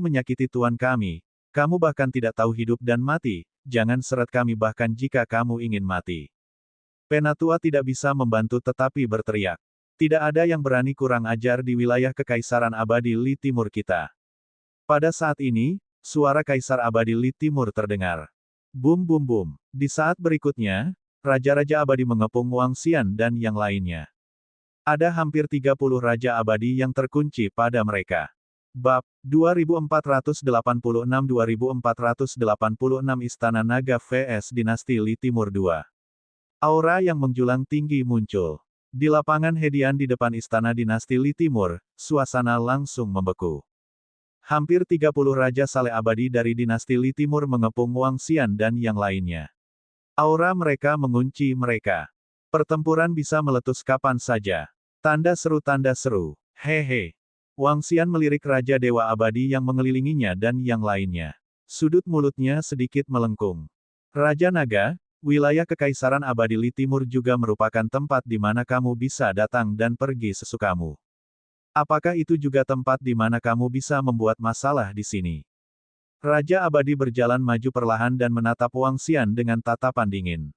menyakiti Tuan kami. Kamu bahkan tidak tahu hidup dan mati, jangan seret kami bahkan jika kamu ingin mati. Penatua tidak bisa membantu tetapi berteriak. Tidak ada yang berani kurang ajar di wilayah Kekaisaran Abadi Li Timur kita. Pada saat ini, suara Kaisar Abadi Li Timur terdengar. Bum bum bum. Di saat berikutnya, Raja-Raja Abadi mengepung Wang Xian dan yang lainnya. Ada hampir 30 Raja Abadi yang terkunci pada mereka. Bab 2486-2486 Istana Naga vs Dinasti Li Timur II. Aura yang menjulang tinggi muncul. Di lapangan hedian di depan Istana Dinasti Li Timur, suasana langsung membeku. Hampir 30 Raja Saleh Abadi dari Dinasti Li Timur mengepung Wang Xian dan yang lainnya. Aura mereka mengunci mereka. Pertempuran bisa meletus kapan saja. Tanda seru, hehe. Wang Xian melirik Raja Dewa Abadi yang mengelilinginya dan yang lainnya. Sudut mulutnya sedikit melengkung. Raja Naga, wilayah Kekaisaran Abadi Li Timur juga merupakan tempat di mana kamu bisa datang dan pergi sesukamu. Apakah itu juga tempat di mana kamu bisa membuat masalah di sini? Raja Abadi berjalan maju perlahan dan menatap Wang Xian dengan tatapan dingin.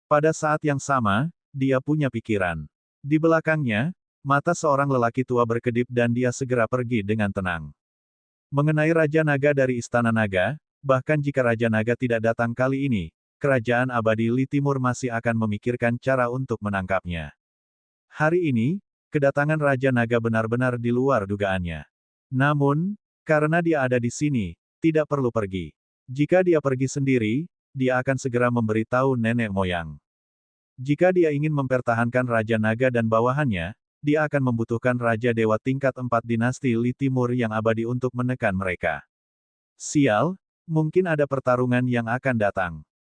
Pada saat yang sama, dia punya pikiran. Di belakangnya, Mata seorang lelaki tua berkedip dan dia segera pergi dengan tenang. Mengenai Raja Naga dari Istana Naga, bahkan jika Raja Naga tidak datang kali ini, Kerajaan Abadi Li Timur masih akan memikirkan cara untuk menangkapnya. Hari ini, kedatangan Raja Naga benar-benar di luar dugaannya. Namun, karena dia ada di sini, tidak perlu pergi. Jika dia pergi sendiri, dia akan segera memberitahu nenek moyang. Jika dia ingin mempertahankan Raja Naga dan bawahannya, dia akan membutuhkan Raja Dewa tingkat 4 dinasti Li Timur yang abadi untuk menekan mereka. Sial, mungkin ada pertarungan yang akan datang.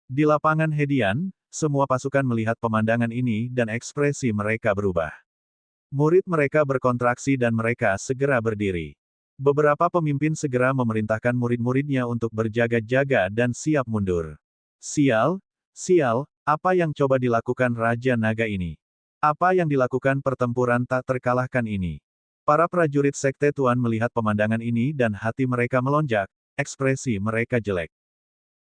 Di lapangan Hedian, semua pasukan melihat pemandangan ini dan ekspresi mereka berubah. Murid mereka berkontraksi dan mereka segera berdiri. Beberapa pemimpin segera memerintahkan murid-muridnya untuk berjaga-jaga dan siap mundur. Sial, sial, apa yang coba dilakukan Raja Naga ini? Apa yang dilakukan pertempuran tak terkalahkan ini? Para prajurit Sekte Tuan melihat pemandangan ini dan hati mereka melonjak, ekspresi mereka jelek.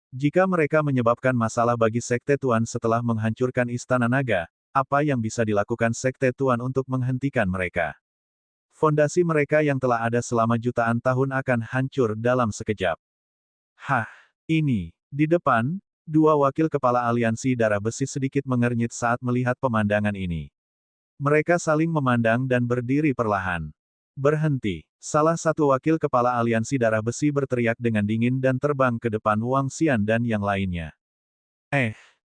Jika mereka menyebabkan masalah bagi Sekte Tuan setelah menghancurkan Istana Naga, apa yang bisa dilakukan Sekte Tuan untuk menghentikan mereka? Fondasi mereka yang telah ada selama jutaan tahun akan hancur dalam sekejap. Hah, ini, di depan, dua wakil kepala aliansi darah besi sedikit mengernyit saat melihat pemandangan ini. Mereka saling memandang dan berdiri perlahan. Berhenti. Salah satu wakil kepala aliansi darah besi berteriak dengan dingin dan terbang ke depan Wang Xian dan yang lainnya.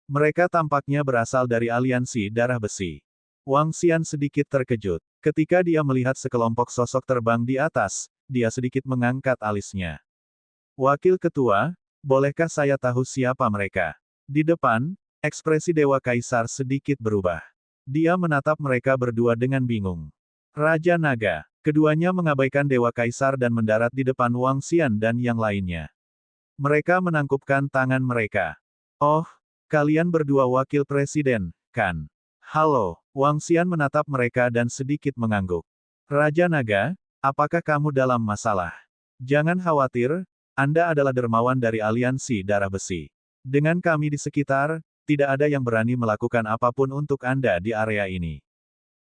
Mereka tampaknya berasal dari aliansi darah besi. Wang Xian sedikit terkejut. Ketika dia melihat sekelompok sosok terbang di atas, dia sedikit mengangkat alisnya. Wakil ketua, bolehkah saya tahu siapa mereka? Di depan, ekspresi Dewa Kaisar sedikit berubah. Dia menatap mereka berdua dengan bingung. Raja Naga. Keduanya mengabaikan Dewa Kaisar dan mendarat di depan Wang Xian dan yang lainnya. Mereka menangkupkan tangan mereka. Oh, kalian berdua wakil presiden, kan? Halo, Wang Xian menatap mereka dan sedikit mengangguk. Raja Naga, apakah kamu dalam masalah? Jangan khawatir, Anda adalah dermawan dari aliansi darah besi. Dengan kami di sekitar, tidak ada yang berani melakukan apapun untuk Anda di area ini.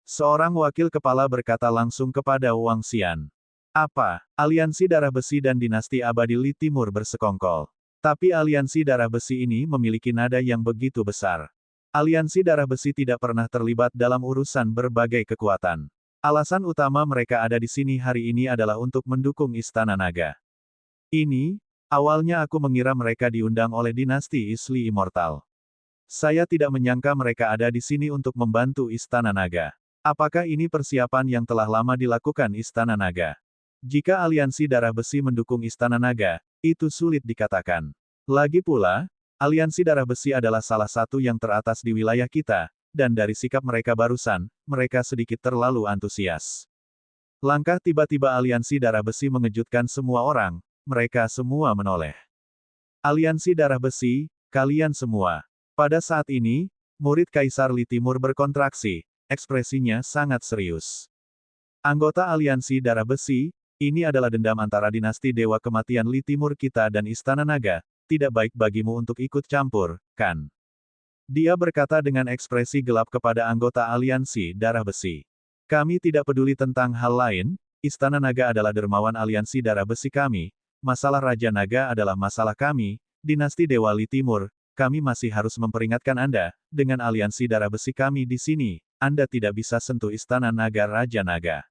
Seorang wakil kepala berkata langsung kepada Wang Xian. Apa? Aliansi darah besi dan dinasti abadi Li Timur bersekongkol. Tapi aliansi darah besi ini memiliki nada yang begitu besar. Aliansi darah besi tidak pernah terlibat dalam urusan berbagai kekuatan. Alasan utama mereka ada di sini hari ini adalah untuk mendukung Istana Naga. Ini, awalnya aku mengira mereka diundang oleh dinasti Isli Immortal. Saya tidak menyangka mereka ada di sini untuk membantu Istana Naga. Apakah ini persiapan yang telah lama dilakukan Istana Naga? Jika aliansi darah besi mendukung Istana Naga, itu sulit dikatakan. Lagi pula, aliansi darah besi adalah salah satu yang teratas di wilayah kita, dan dari sikap mereka barusan, mereka sedikit terlalu antusias. Langkah tiba-tiba aliansi darah besi mengejutkan semua orang, mereka semua menoleh. Aliansi darah besi, kalian semua. Pada saat ini, murid Kaisar Li Timur berkontraksi, ekspresinya sangat serius. Anggota aliansi darah besi, ini adalah dendam antara dinasti Dewa Kematian Li Timur kita dan Istana Naga, tidak baik bagimu untuk ikut campur, kan? Dia berkata dengan ekspresi gelap kepada anggota aliansi darah besi. Kami tidak peduli tentang hal lain, Istana Naga adalah dermawan aliansi darah besi kami, masalah Raja Naga adalah masalah kami, dinasti Dewa Li Timur. Kami masih harus memperingatkan Anda, dengan aliansi darah besi kami di sini, Anda tidak bisa sentuh Istana Naga Raja Naga.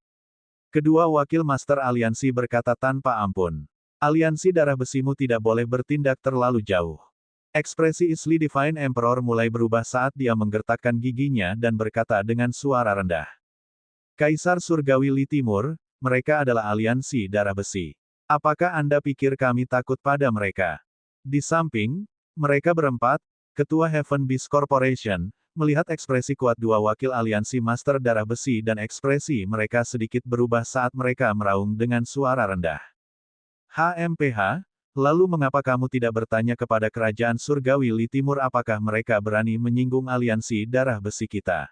Kedua wakil master aliansi berkata tanpa ampun. Aliansi darah besimu tidak boleh bertindak terlalu jauh. Ekspresi Isli Divine Emperor mulai berubah saat dia menggertakkan giginya dan berkata dengan suara rendah. Kaisar Surgawi Li Timur, mereka adalah aliansi darah besi. Apakah Anda pikir kami takut pada mereka? Di samping, mereka berempat, Ketua Heaven Beast Corporation, melihat ekspresi kuat dua wakil aliansi Master Darah Besi dan ekspresi mereka sedikit berubah saat mereka meraung dengan suara rendah. HMPH, lalu mengapa kamu tidak bertanya kepada Kerajaan Surgawi Li Timur apakah mereka berani menyinggung aliansi darah besi kita?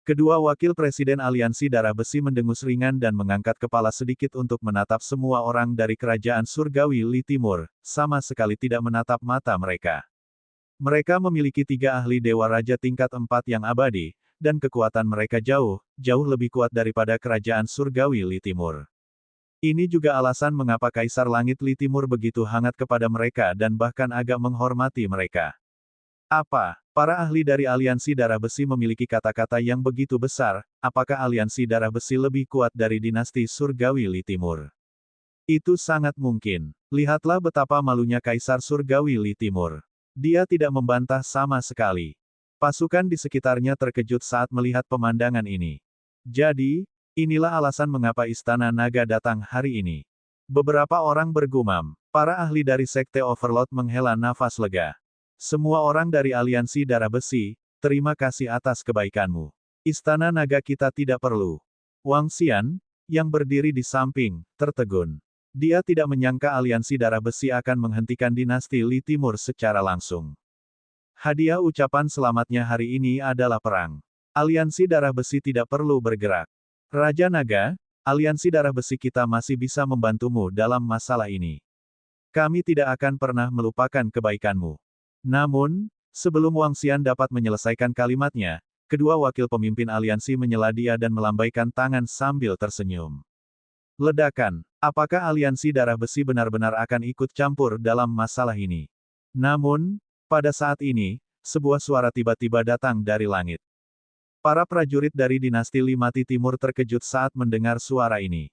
Kedua wakil presiden aliansi darah besi mendengus ringan dan mengangkat kepala sedikit untuk menatap semua orang dari Kerajaan Surgawi Li Timur, sama sekali tidak menatap mata mereka. Mereka memiliki 3 ahli Dewa Raja tingkat 4 yang abadi, dan kekuatan mereka jauh lebih kuat daripada kerajaan surgawi Li Timur. Ini juga alasan mengapa Kaisar Langit Li Timur begitu hangat kepada mereka dan bahkan agak menghormati mereka. Apa? Para ahli dari aliansi darah besi memiliki kata-kata yang begitu besar, apakah aliansi darah besi lebih kuat dari dinasti surgawi Li Timur? Itu sangat mungkin. Lihatlah betapa malunya Kaisar surgawi Li Timur. Dia tidak membantah sama sekali. Pasukan di sekitarnya terkejut saat melihat pemandangan ini. Jadi, inilah alasan mengapa Istana Naga datang hari ini. Beberapa orang bergumam. Para ahli dari Sekte Overlord menghela nafas lega. Semua orang dari aliansi darah besi, terima kasih atas kebaikanmu. Istana Naga kita tidak perlu. Wang Xian, yang berdiri di samping, tertegun. Dia tidak menyangka aliansi darah besi akan menghentikan dinasti Li Timur secara langsung. Hadiah ucapan selamatnya hari ini adalah perang. Aliansi darah besi tidak perlu bergerak. Raja Naga, aliansi darah besi kita masih bisa membantumu dalam masalah ini. Kami tidak akan pernah melupakan kebaikanmu. Namun, sebelum Wang Xian dapat menyelesaikan kalimatnya, kedua wakil pemimpin aliansi menyela dia dan melambaikan tangan sambil tersenyum. Ledakan, apakah aliansi darah besi benar-benar akan ikut campur dalam masalah ini? Namun, pada saat ini, sebuah suara tiba-tiba datang dari langit. Para prajurit dari dinasti Limati Timur terkejut saat mendengar suara ini.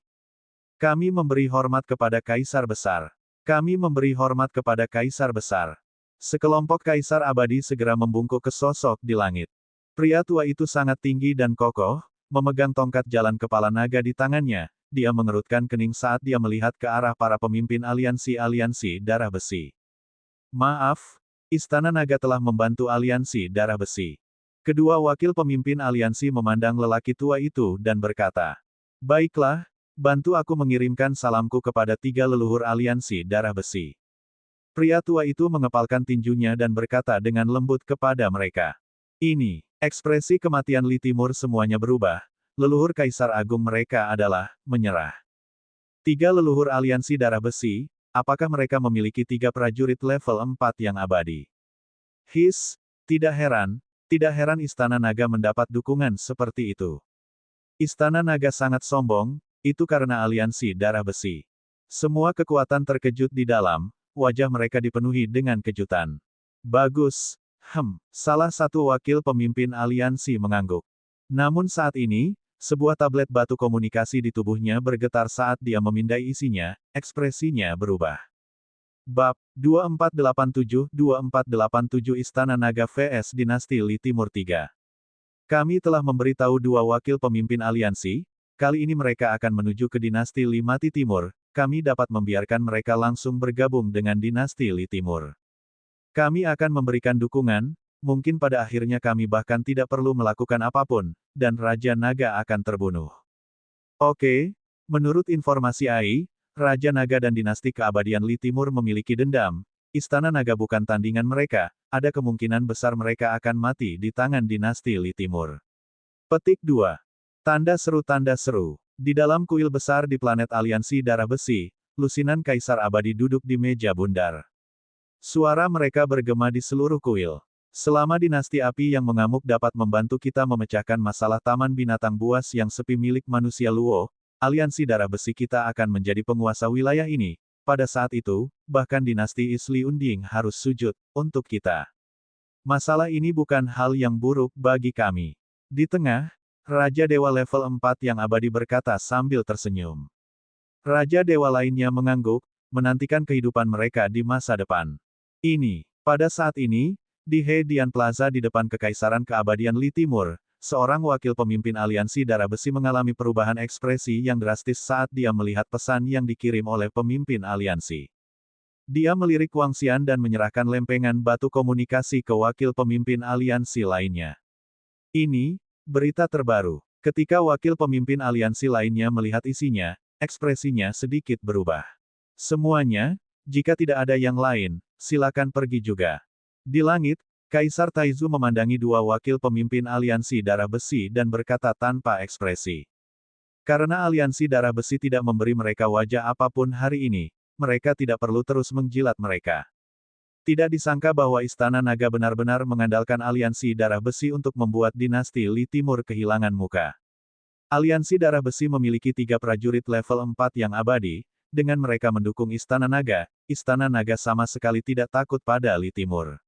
Kami memberi hormat kepada Kaisar Besar. Kami memberi hormat kepada Kaisar Besar. Sekelompok Kaisar Abadi segera membungkuk ke sosok di langit. Pria tua itu sangat tinggi dan kokoh, memegang tongkat jalan kepala naga di tangannya. Dia mengerutkan kening saat dia melihat ke arah para pemimpin aliansi darah besi. Maaf, Istana Naga telah membantu aliansi darah besi. Kedua wakil pemimpin aliansi memandang lelaki tua itu dan berkata, "Baiklah, bantu aku mengirimkan salamku kepada 3 leluhur aliansi darah besi." Pria tua itu mengepalkan tinjunya dan berkata dengan lembut kepada mereka. Ini, ekspresi kematian Li Timur semuanya berubah. Leluhur Kaisar Agung mereka adalah, menyerah. 3 leluhur aliansi darah besi, apakah mereka memiliki 3 prajurit level 4 yang abadi? Tidak heran Istana Naga mendapat dukungan seperti itu. Istana Naga sangat sombong, itu karena aliansi darah besi. Semua kekuatan terkejut di dalam, wajah mereka dipenuhi dengan kejutan. Bagus, salah satu wakil pemimpin aliansi mengangguk. Namun saat ini, sebuah tablet batu komunikasi di tubuhnya bergetar saat dia memindai isinya, ekspresinya berubah. Bab 2487 Istana Naga vs Dinasti Li Timur 3. Kami telah memberitahu 2 wakil pemimpin aliansi, kali ini mereka akan menuju ke Dinasti Limati Timur, kami dapat membiarkan mereka langsung bergabung dengan Dinasti Li Timur. Kami akan memberikan dukungan, mungkin pada akhirnya kami bahkan tidak perlu melakukan apapun, dan Raja Naga akan terbunuh. Oke, menurut informasi AI, Raja Naga dan dinasti keabadian Li Timur memiliki dendam. Istana Naga bukan tandingan mereka, ada kemungkinan besar mereka akan mati di tangan dinasti Li Timur. Petik 2. Tanda seru. Di dalam kuil besar di planet aliansi darah besi, lusinan Kaisar Abadi duduk di meja bundar. Suara mereka bergema di seluruh kuil. Selama dinasti api yang mengamuk dapat membantu kita memecahkan masalah taman binatang buas yang sepi milik manusia Luo, aliansi darah besi kita akan menjadi penguasa wilayah ini. Pada saat itu, bahkan dinasti Isli Unding harus sujud untuk kita. Masalah ini bukan hal yang buruk bagi kami. Di tengah, Raja Dewa level 4 yang abadi berkata sambil tersenyum. Raja Dewa lainnya mengangguk, menantikan kehidupan mereka di masa depan. Pada saat ini, di Hedian Plaza di depan Kekaisaran Keabadian Li Timur, seorang wakil pemimpin aliansi darah besi mengalami perubahan ekspresi yang drastis saat dia melihat pesan yang dikirim oleh pemimpin aliansi. Dia melirik Wang Xian dan menyerahkan lempengan batu komunikasi ke wakil pemimpin aliansi lainnya. Ini, berita terbaru. Ketika wakil pemimpin aliansi lainnya melihat isinya, ekspresinya sedikit berubah. Semuanya, jika tidak ada yang lain, silakan pergi juga. Di langit, Kaisar Taizu memandangi 2 wakil pemimpin aliansi darah besi dan berkata tanpa ekspresi. Karena aliansi darah besi tidak memberi mereka wajah apapun hari ini, mereka tidak perlu terus menjilat mereka. Tidak disangka bahwa Istana Naga benar-benar mengandalkan aliansi darah besi untuk membuat dinasti Li Timur kehilangan muka. Aliansi darah besi memiliki 3 prajurit level 4 yang abadi, dengan mereka mendukung Istana Naga sama sekali tidak takut pada Li Timur.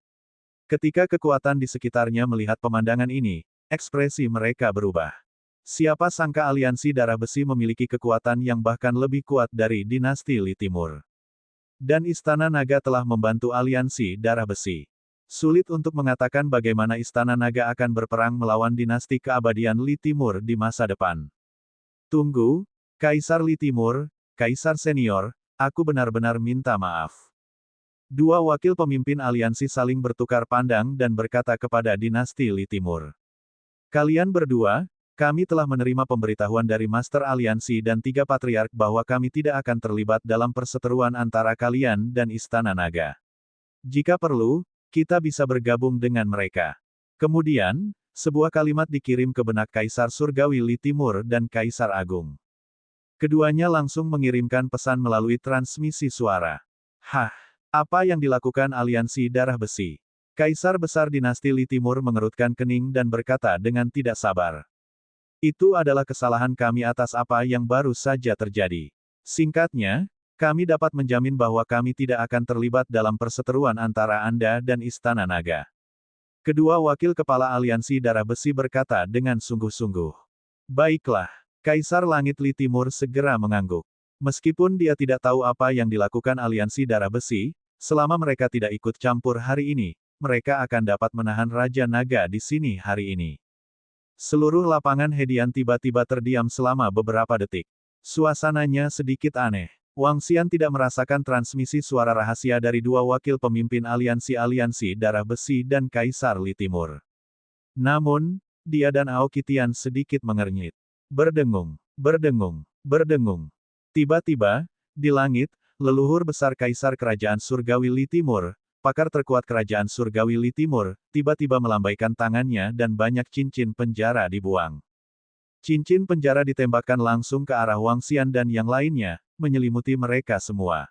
Ketika kekuatan di sekitarnya melihat pemandangan ini, ekspresi mereka berubah. Siapa sangka aliansi darah besi memiliki kekuatan yang bahkan lebih kuat dari dinasti Li Timur. Dan Istana Naga telah membantu aliansi darah besi. Sulit untuk mengatakan bagaimana Istana Naga akan berperang melawan dinasti keabadian Li Timur di masa depan. Tunggu, Kaisar Li Timur, Kaisar Senior, aku benar-benar minta maaf. Dua wakil pemimpin aliansi saling bertukar pandang dan berkata kepada dinasti Li Timur. Kalian berdua, kami telah menerima pemberitahuan dari Master Aliansi dan 3 Patriark bahwa kami tidak akan terlibat dalam perseteruan antara kalian dan Istana Naga. Jika perlu, kita bisa bergabung dengan mereka. Kemudian, sebuah kalimat dikirim ke benak Kaisar Surgawi Li Timur dan Kaisar Agung. Keduanya langsung mengirimkan pesan melalui transmisi suara. Hah, apa yang dilakukan aliansi darah besi? Kaisar besar dinasti Li Timur mengerutkan kening dan berkata dengan tidak sabar. Itu adalah kesalahan kami atas apa yang baru saja terjadi. Singkatnya, kami dapat menjamin bahwa kami tidak akan terlibat dalam perseteruan antara Anda dan Istana Naga. Kedua wakil kepala aliansi darah besi berkata dengan sungguh-sungguh. Baiklah, Kaisar Langit Li Timur segera mengangguk. Meskipun dia tidak tahu apa yang dilakukan aliansi darah besi, selama mereka tidak ikut campur hari ini, mereka akan dapat menahan Raja Naga di sini hari ini. Seluruh lapangan Hedian tiba-tiba terdiam selama beberapa detik. Suasananya sedikit aneh. Wang Xian tidak merasakan transmisi suara rahasia dari dua wakil pemimpin aliansi darah besi dan Kaisar Li Timur. Namun, dia dan Aoki Tian sedikit mengernyit. Berdengung, berdengung, berdengung. Tiba-tiba, di langit, leluhur besar Kaisar Kerajaan Surgawi Li Timur, pakar terkuat Kerajaan Surgawi Li Timur, tiba-tiba melambaikan tangannya dan banyak cincin penjara dibuang. Cincin penjara ditembakkan langsung ke arah Wang Xian dan yang lainnya, menyelimuti mereka semua.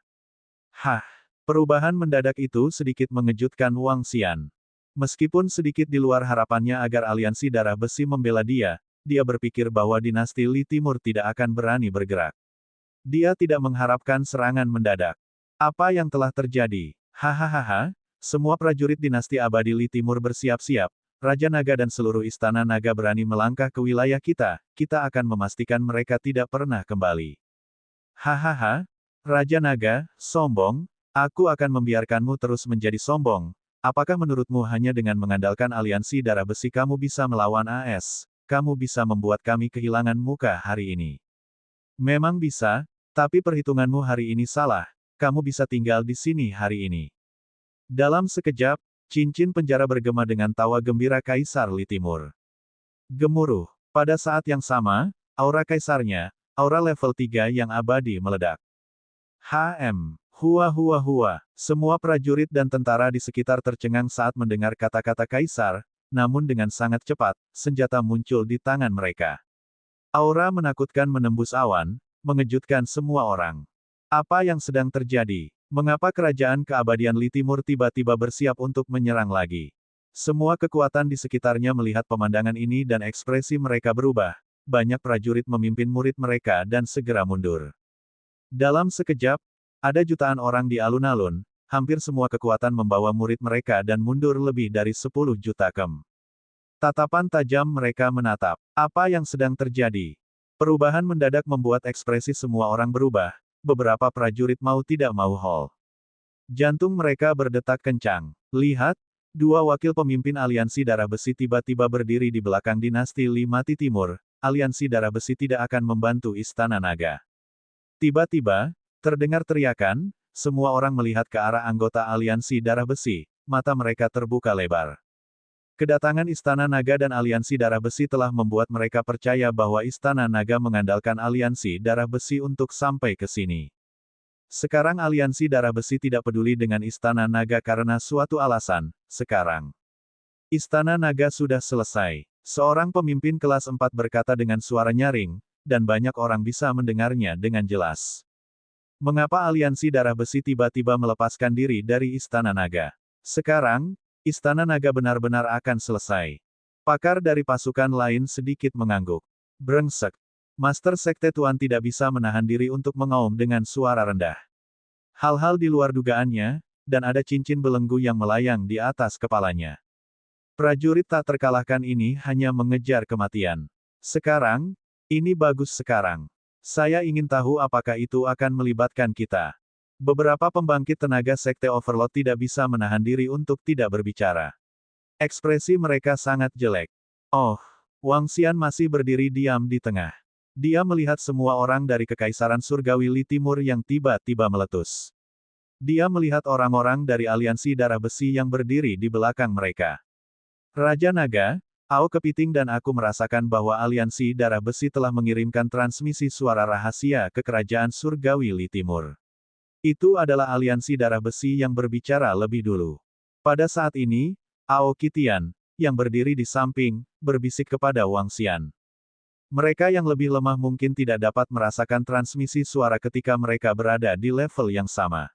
Hah, perubahan mendadak itu sedikit mengejutkan Wang Xian. Meskipun sedikit di luar harapannya agar aliansi darah besi membela dia berpikir bahwa dinasti Li Timur tidak akan berani bergerak. Dia tidak mengharapkan serangan mendadak. Apa yang telah terjadi? Hahaha, semua prajurit dinasti abadi Li Timur bersiap-siap, Raja Naga dan seluruh Istana Naga berani melangkah ke wilayah kita akan memastikan mereka tidak pernah kembali. Hahaha, Raja Naga, sombong, aku akan membiarkanmu terus menjadi sombong. Apakah menurutmu hanya dengan mengandalkan aliansi darah besi kamu bisa melawan AS? Kamu bisa membuat kami kehilangan muka hari ini. Memang bisa, tapi perhitunganmu hari ini salah. Kamu bisa tinggal di sini hari ini. Dalam sekejap, cincin penjara bergema dengan tawa gembira Kaisar Li Timur. Gemuruh. Pada saat yang sama, aura kaisarnya, aura level 3 yang abadi meledak. Hua hua hua. Semua prajurit dan tentara di sekitar tercengang saat mendengar kata-kata Kaisar, namun dengan sangat cepat, senjata muncul di tangan mereka. Aura menakutkan menembus awan, mengejutkan semua orang. Apa yang sedang terjadi? Mengapa kerajaan keabadian Li Timur tiba-tiba bersiap untuk menyerang lagi? Semua kekuatan di sekitarnya melihat pemandangan ini dan ekspresi mereka berubah. Banyak prajurit memimpin murid mereka dan segera mundur. Dalam sekejap, ada jutaan orang di alun-alun, hampir semua kekuatan membawa murid mereka dan mundur lebih dari 10 juta kem. Tatapan tajam mereka menatap. Apa yang sedang terjadi? Perubahan mendadak membuat ekspresi semua orang berubah. Beberapa prajurit mau tidak mau hol. Jantung mereka berdetak kencang. Lihat, dua wakil pemimpin aliansi darah besi tiba-tiba berdiri di belakang dinasti Li Mati Timur. Aliansi darah besi tidak akan membantu Istana Naga. Tiba-tiba, terdengar teriakan, semua orang melihat ke arah anggota aliansi darah besi, mata mereka terbuka lebar. Kedatangan Istana Naga dan Aliansi Darah Besi telah membuat mereka percaya bahwa Istana Naga mengandalkan Aliansi Darah Besi untuk sampai ke sini. Sekarang Aliansi Darah Besi tidak peduli dengan Istana Naga karena suatu alasan, sekarang. Istana Naga sudah selesai. Seorang pemimpin kelas 4 berkata dengan suara nyaring, dan banyak orang bisa mendengarnya dengan jelas. Mengapa aliansi darah besi tiba-tiba melepaskan diri dari Istana Naga? Sekarang, Istana Naga benar-benar akan selesai. Pakar dari pasukan lain sedikit mengangguk. Brengsek. Master Sekte Tuan tidak bisa menahan diri untuk mengaum dengan suara rendah. Hal-hal di luar dugaannya, dan ada cincin belenggu yang melayang di atas kepalanya. Prajurit tak terkalahkan ini hanya mengejar kematian. Sekarang, ini bagus sekarang. Saya ingin tahu apakah itu akan melibatkan kita. Beberapa pembangkit tenaga Sekte Overlord tidak bisa menahan diri untuk tidak berbicara. Ekspresi mereka sangat jelek. Oh, Wang Xian masih berdiri diam di tengah. Dia melihat semua orang dari Kekaisaran Surgawi Li Timur yang tiba-tiba meletus. Dia melihat orang-orang dari aliansi darah besi yang berdiri di belakang mereka. Raja Naga, Ao Kepiting dan aku merasakan bahwa aliansi darah besi telah mengirimkan transmisi suara rahasia ke Kerajaan Surgawi Li Timur. Itu adalah aliansi darah besi yang berbicara lebih dulu. Pada saat ini, Ao Kitian, yang berdiri di samping, berbisik kepada Wang Xian. Mereka yang lebih lemah mungkin tidak dapat merasakan transmisi suara ketika mereka berada di level yang sama.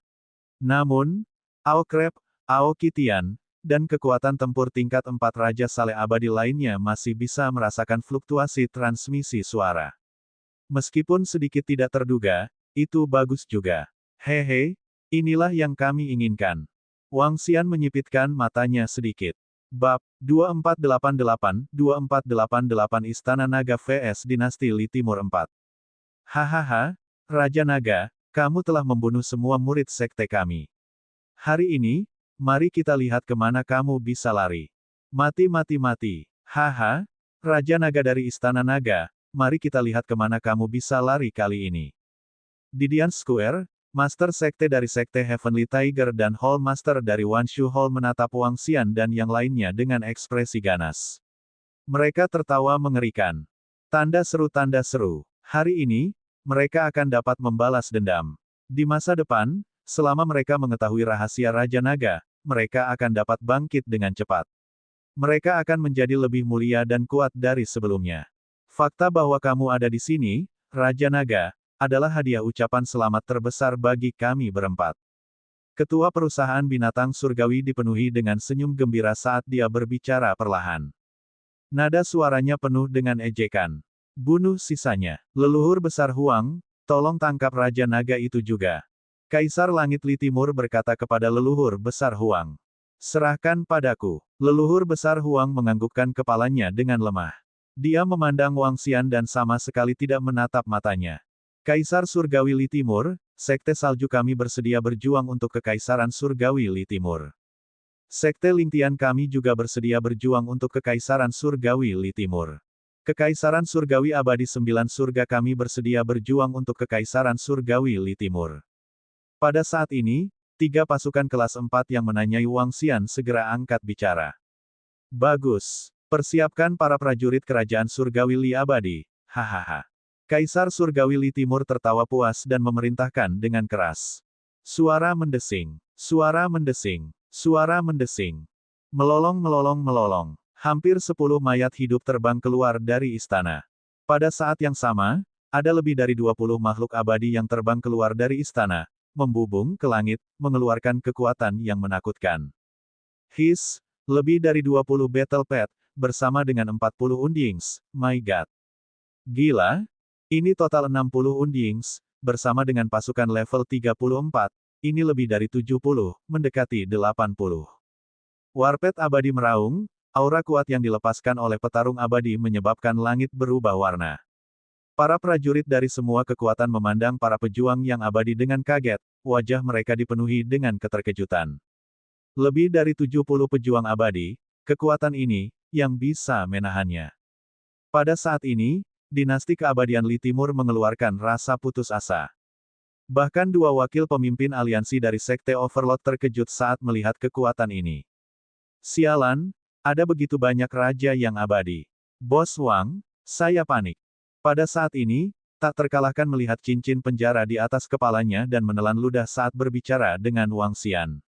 Namun, Ao Krep, Ao Kitian, dan kekuatan tempur tingkat 4 Raja Saleh Abadi lainnya masih bisa merasakan fluktuasi transmisi suara. Meskipun sedikit tidak terduga, itu bagus juga. Hehe, inilah yang kami inginkan. Wang Xian menyipitkan matanya sedikit. Bab 2488 Istana Naga vs Dinasti Li Timur 4. Hahaha, Raja Naga, kamu telah membunuh semua murid sekte kami. Hari ini, mari kita lihat kemana kamu bisa lari. Mati. Haha, Raja Naga dari Istana Naga, mari kita lihat kemana kamu bisa lari kali ini. Di Dian Square, Master Sekte dari Sekte Heavenly Tiger dan Hall Master dari Wanshu Hall menatap Wang Xian dan yang lainnya dengan ekspresi ganas. Mereka tertawa mengerikan. Tanda seru. Hari ini, mereka akan dapat membalas dendam. Di masa depan, selama mereka mengetahui rahasia Raja Naga, mereka akan dapat bangkit dengan cepat. Mereka akan menjadi lebih mulia dan kuat dari sebelumnya. Fakta bahwa kamu ada di sini, Raja Naga, adalah hadiah ucapan selamat terbesar bagi kami berempat. Ketua perusahaan binatang surgawi dipenuhi dengan senyum gembira saat dia berbicara perlahan. Nada suaranya penuh dengan ejekan. Bunuh sisanya. Leluhur besar Huang, tolong tangkap Raja Naga itu juga. Kaisar Langit Li Timur berkata kepada leluhur besar Huang. Serahkan padaku. Leluhur besar Huang menganggukkan kepalanya dengan lemah. Dia memandang Wang Xian dan sama sekali tidak menatap matanya. Kaisar Surgawi Li Timur, Sekte Salju kami bersedia berjuang untuk Kekaisaran Surgawi Li Timur. Sekte Lingtian kami juga bersedia berjuang untuk Kekaisaran Surgawi Li Timur. Kekaisaran Surgawi Abadi 9 Surga kami bersedia berjuang untuk Kekaisaran Surgawi Li Timur. Pada saat ini, 3 pasukan kelas 4 yang menanyai Wang Xian segera angkat bicara. Bagus. Persiapkan para prajurit Kerajaan Surgawi Li Abadi. Hahaha. Kaisar Surgawi Li Timur tertawa puas dan memerintahkan dengan keras. Suara mendesing. Melolong. Hampir 10 mayat hidup terbang keluar dari istana. Pada saat yang sama, ada lebih dari 20 makhluk abadi yang terbang keluar dari istana, membubung ke langit, mengeluarkan kekuatan yang menakutkan. Lebih dari 20 battle pet, bersama dengan 40 undings, my god. Gila. Ini total 60 undings, bersama dengan pasukan level 34, ini lebih dari 70, mendekati 80. Warpet abadi meraung, aura kuat yang dilepaskan oleh petarung abadi menyebabkan langit berubah warna. Para prajurit dari semua kekuatan memandang para pejuang yang abadi dengan kaget, wajah mereka dipenuhi dengan keterkejutan. Lebih dari 70 pejuang abadi, kekuatan ini, yang bisa menahannya. Pada saat ini, Dinasti Keabadian Li Timur mengeluarkan rasa putus asa. Bahkan 2 wakil pemimpin aliansi dari Sekte Overlord terkejut saat melihat kekuatan ini. Sialan, ada begitu banyak raja yang abadi. Bos Wang, saya panik. Pada saat ini, tak terkalahkan melihat cincin penjara di atas kepalanya dan menelan ludah saat berbicara dengan Wang Xian.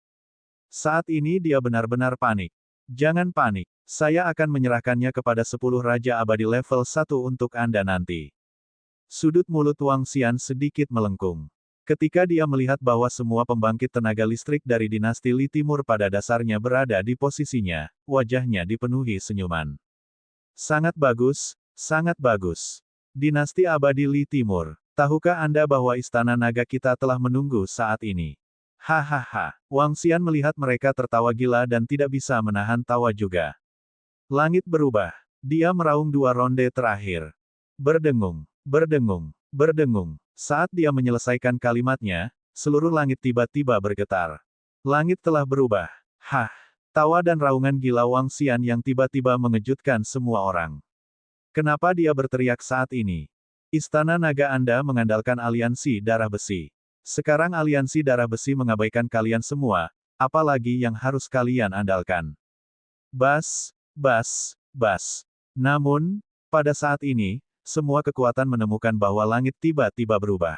Saat ini dia benar-benar panik. Jangan panik. Saya akan menyerahkannya kepada 10 Raja Abadi level 1 untuk Anda nanti. Sudut mulut Wang Xian sedikit melengkung. Ketika dia melihat bahwa semua pembangkit tenaga listrik dari dinasti Li Timur pada dasarnya berada di posisinya, wajahnya dipenuhi senyuman. Sangat bagus, sangat bagus. Dinasti abadi Li Timur. Tahukah Anda bahwa istana naga kita telah menunggu saat ini? Hahaha. Wang Xian melihat mereka tertawa gila dan tidak bisa menahan tawa juga. Langit berubah. Dia meraung 2 ronde terakhir. Berdengung, berdengung, berdengung. Saat dia menyelesaikan kalimatnya, seluruh langit tiba-tiba bergetar. Langit telah berubah. Hah! Tawa dan raungan gila Wang Xian yang tiba-tiba mengejutkan semua orang. Kenapa dia berteriak saat ini? Istana naga Anda mengandalkan aliansi darah besi. Sekarang aliansi darah besi mengabaikan kalian semua, apalagi yang harus kalian andalkan. Bas, bas, bas. Namun, pada saat ini, semua kekuatan menemukan bahwa langit tiba-tiba berubah.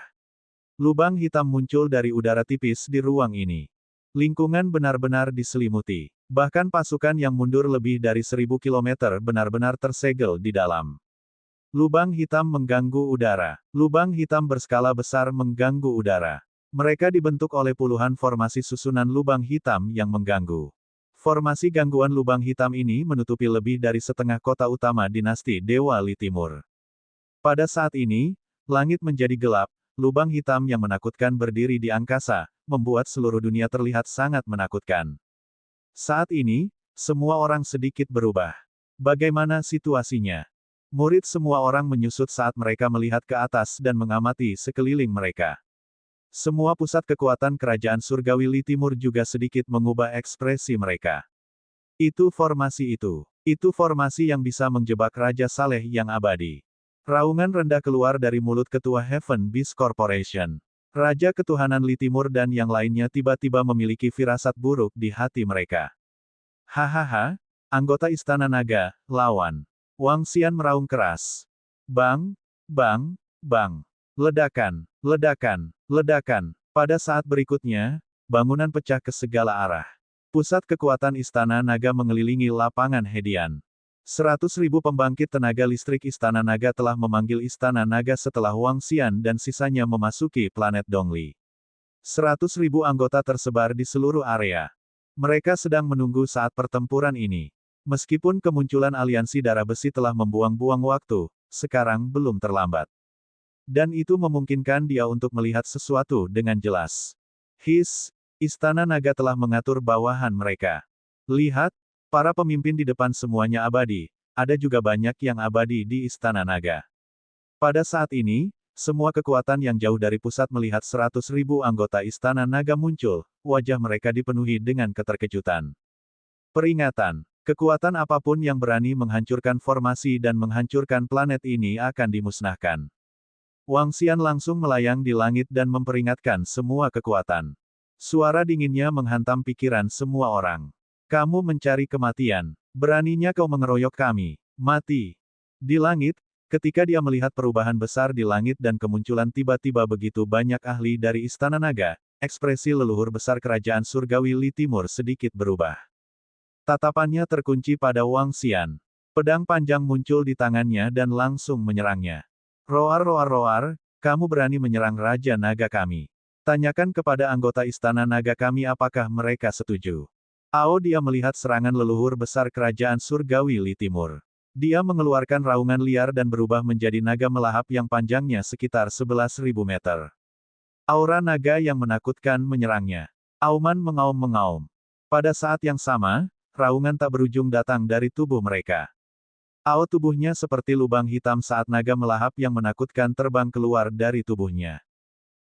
Lubang hitam muncul dari udara tipis di ruang ini. Lingkungan benar-benar diselimuti. Bahkan pasukan yang mundur lebih dari 1000 kilometer benar-benar tersegel di dalam. Lubang hitam mengganggu udara. Lubang hitam berskala besar mengganggu udara. Mereka dibentuk oleh puluhan formasi susunan lubang hitam yang mengganggu. Formasi gangguan lubang hitam ini menutupi lebih dari setengah kota utama dinasti Dewa Li Timur. Pada saat ini, langit menjadi gelap, lubang hitam yang menakutkan berdiri di angkasa, membuat seluruh dunia terlihat sangat menakutkan. Saat ini, semua orang sedikit berubah. Bagaimana situasinya? Murid semua orang menyusut saat mereka melihat ke atas dan mengamati sekeliling mereka. Semua pusat kekuatan kerajaan surgawi Li Timur juga sedikit mengubah ekspresi mereka. Itu formasi itu. Itu formasi yang bisa menjebak Raja Saleh yang abadi. Raungan rendah keluar dari mulut ketua Heaven Beast Corporation. Raja ketuhanan Li Timur dan yang lainnya tiba-tiba memiliki firasat buruk di hati mereka. Hahaha, anggota Istana Naga, lawan. Wang Xian meraung keras. Bang, bang, bang. Ledakan, ledakan, ledakan. Pada saat berikutnya, bangunan pecah ke segala arah. Pusat kekuatan Istana Naga mengelilingi lapangan Hedian. 100.000 pembangkit tenaga listrik Istana Naga telah memanggil Istana Naga setelah Wang Xian dan sisanya memasuki planet Dongli. 100.000 anggota tersebar di seluruh area. Mereka sedang menunggu saat pertempuran ini. Meskipun kemunculan aliansi darah besi telah membuang-buang waktu, sekarang belum terlambat. Dan itu memungkinkan dia untuk melihat sesuatu dengan jelas. Istana Naga telah mengatur bawahan mereka. Lihat, para pemimpin di depan semuanya abadi, ada juga banyak yang abadi di Istana Naga. Pada saat ini, semua kekuatan yang jauh dari pusat melihat 100.000 anggota Istana Naga muncul, wajah mereka dipenuhi dengan keterkejutan. Peringatan, kekuatan apapun yang berani menghancurkan formasi dan menghancurkan planet ini akan dimusnahkan. Wang Xian langsung melayang di langit dan memperingatkan semua kekuatan. Suara dinginnya menghantam pikiran semua orang. Kamu mencari kematian. Beraninya kau mengeroyok kami. Mati. Di langit, ketika dia melihat perubahan besar di langit dan kemunculan tiba-tiba begitu banyak ahli dari Istana Naga, ekspresi leluhur besar kerajaan surgawi Li Timur sedikit berubah. Tatapannya terkunci pada Wang Xian. Pedang panjang muncul di tangannya dan langsung menyerangnya. Roar roar roar, kamu berani menyerang Raja Naga kami. Tanyakan kepada anggota Istana Naga kami apakah mereka setuju. Dia melihat serangan leluhur besar kerajaan surgawi Li Timur. Dia mengeluarkan raungan liar dan berubah menjadi naga melahap yang panjangnya sekitar 11.000 meter. Aura naga yang menakutkan menyerangnya. Auman mengaum-mengaum. Pada saat yang sama, raungan tak berujung datang dari tubuh mereka. Tubuhnya seperti lubang hitam saat naga melahap yang menakutkan terbang keluar dari tubuhnya.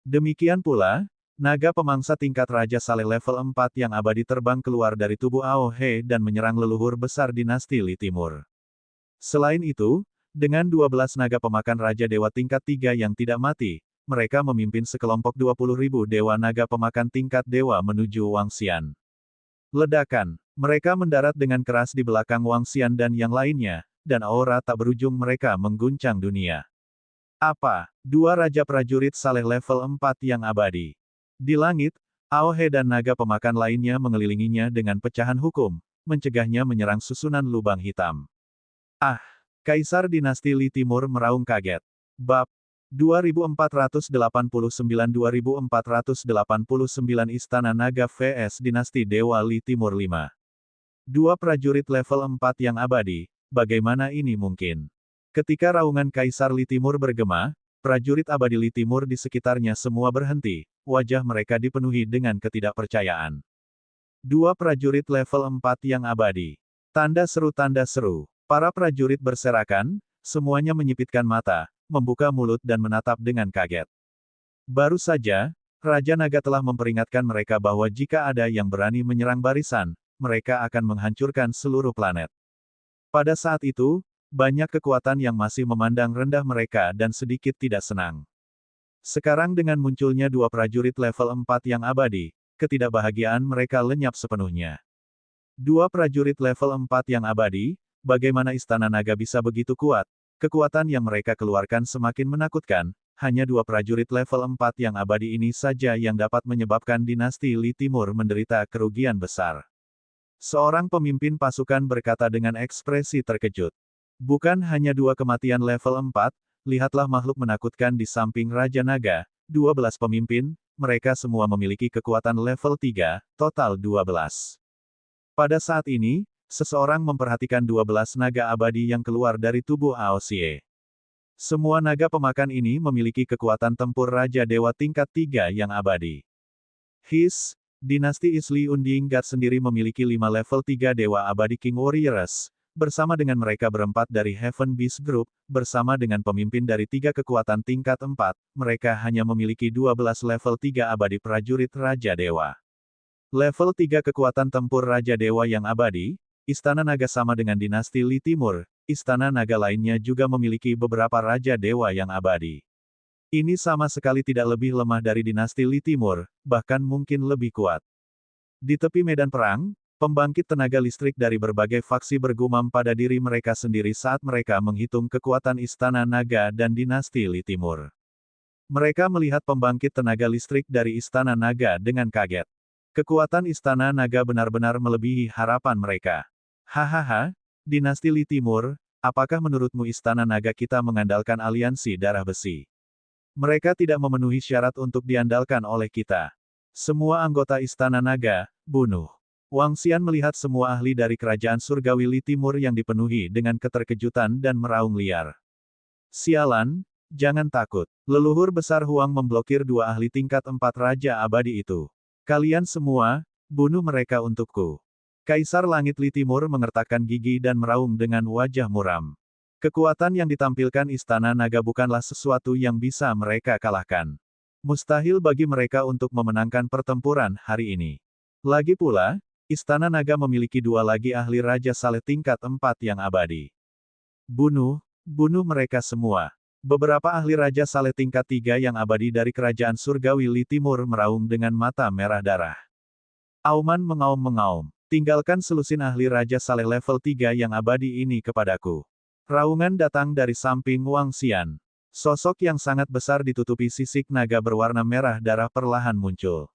Demikian pula, naga pemangsa tingkat Raja Saleh level 4 yang abadi terbang keluar dari tubuh Ao He dan menyerang leluhur besar dinasti Li Timur. Selain itu, dengan 12 naga pemakan Raja Dewa tingkat 3 yang tidak mati, mereka memimpin sekelompok 20.000 dewa naga pemakan tingkat dewa menuju Wang Xian. Ledakan. Mereka mendarat dengan keras di belakang Wang Xian dan yang lainnya, dan aura tak berujung mereka mengguncang dunia. Apa? Dua Raja Prajurit Saleh level 4 yang abadi. Di langit, Ao He dan naga pemakan lainnya mengelilinginya dengan pecahan hukum, mencegahnya menyerang susunan lubang hitam. Kaisar dinasti Li Timur meraung kaget. Bab. 2489 Istana Naga vs Dinasti Dewa Li Timur 5. Dua prajurit level 4 yang abadi, bagaimana ini mungkin? Ketika raungan Kaisar Li Timur bergema, prajurit abadi Li Timur di sekitarnya semua berhenti, wajah mereka dipenuhi dengan ketidakpercayaan. Dua prajurit level 4 yang abadi. Tanda seru tanda seru. Para prajurit berserakan, semuanya menyipitkan mata, membuka mulut dan menatap dengan kaget. Baru saja, Raja Naga telah memperingatkan mereka bahwa jika ada yang berani menyerang barisan, mereka akan menghancurkan seluruh planet. Pada saat itu, banyak kekuatan yang masih memandang rendah mereka dan sedikit tidak senang. Sekarang dengan munculnya dua prajurit level 4 yang abadi, ketidakbahagiaan mereka lenyap sepenuhnya. Dua prajurit level 4 yang abadi, bagaimana Istana Naga bisa begitu kuat? Kekuatan yang mereka keluarkan semakin menakutkan, hanya dua prajurit level 4 yang abadi ini saja yang dapat menyebabkan dinasti Li Timur menderita kerugian besar. Seorang pemimpin pasukan berkata dengan ekspresi terkejut. Bukan hanya dua kematian level 4, lihatlah makhluk menakutkan di samping Raja Naga, 12 pemimpin, mereka semua memiliki kekuatan level 3, total 12. Pada saat ini, seseorang memperhatikan 12 naga abadi yang keluar dari tubuh Aosie. Semua naga pemakan ini memiliki kekuatan tempur Raja Dewa tingkat 3 yang abadi. Dinasti Isli Unding God sendiri memiliki 5 level 3 Dewa Abadi King Warriors, bersama dengan mereka berempat dari Heaven Beast Group, bersama dengan pemimpin dari 3 kekuatan tingkat 4, mereka hanya memiliki 12 level 3 abadi prajurit Raja Dewa. Level 3 kekuatan tempur Raja Dewa yang abadi, Istana Naga sama dengan dinasti Li Timur, Istana Naga lainnya juga memiliki beberapa Raja Dewa yang abadi. Ini sama sekali tidak lebih lemah dari dinasti Li Timur, bahkan mungkin lebih kuat. Di tepi medan perang, pembangkit tenaga listrik dari berbagai faksi bergumam pada diri mereka sendiri saat mereka menghitung kekuatan Istana Naga dan dinasti Li Timur. Mereka melihat pembangkit tenaga listrik dari Istana Naga dengan kaget. Kekuatan Istana Naga benar-benar melebihi harapan mereka. Hahaha, dinasti Li Timur, apakah menurutmu Istana Naga kita mengandalkan aliansi darah besi? Mereka tidak memenuhi syarat untuk diandalkan oleh kita. Semua anggota Istana Naga, bunuh. Wang Xian melihat semua ahli dari kerajaan surgawi Li Timur yang dipenuhi dengan keterkejutan dan meraung liar. Sialan, jangan takut. Leluhur besar Huang memblokir dua ahli tingkat 4 Raja Abadi itu. Kalian semua, bunuh mereka untukku. Kaisar Langit Li Timur mengertakkan gigi dan meraung dengan wajah muram. Kekuatan yang ditampilkan Istana Naga bukanlah sesuatu yang bisa mereka kalahkan. Mustahil bagi mereka untuk memenangkan pertempuran hari ini. Lagi pula, Istana Naga memiliki dua lagi ahli Raja Saleh tingkat 4 yang abadi. Bunuh mereka semua. Beberapa ahli Raja Saleh tingkat 3 yang abadi dari kerajaan surgawi Li Timur meraung dengan mata merah darah. Auman mengaum-mengaum. Tinggalkan selusin ahli Raja Saleh level 3 yang abadi ini kepadaku. Raungan datang dari samping Wang Xian. Sosok yang sangat besar ditutupi sisik naga berwarna merah darah perlahan muncul.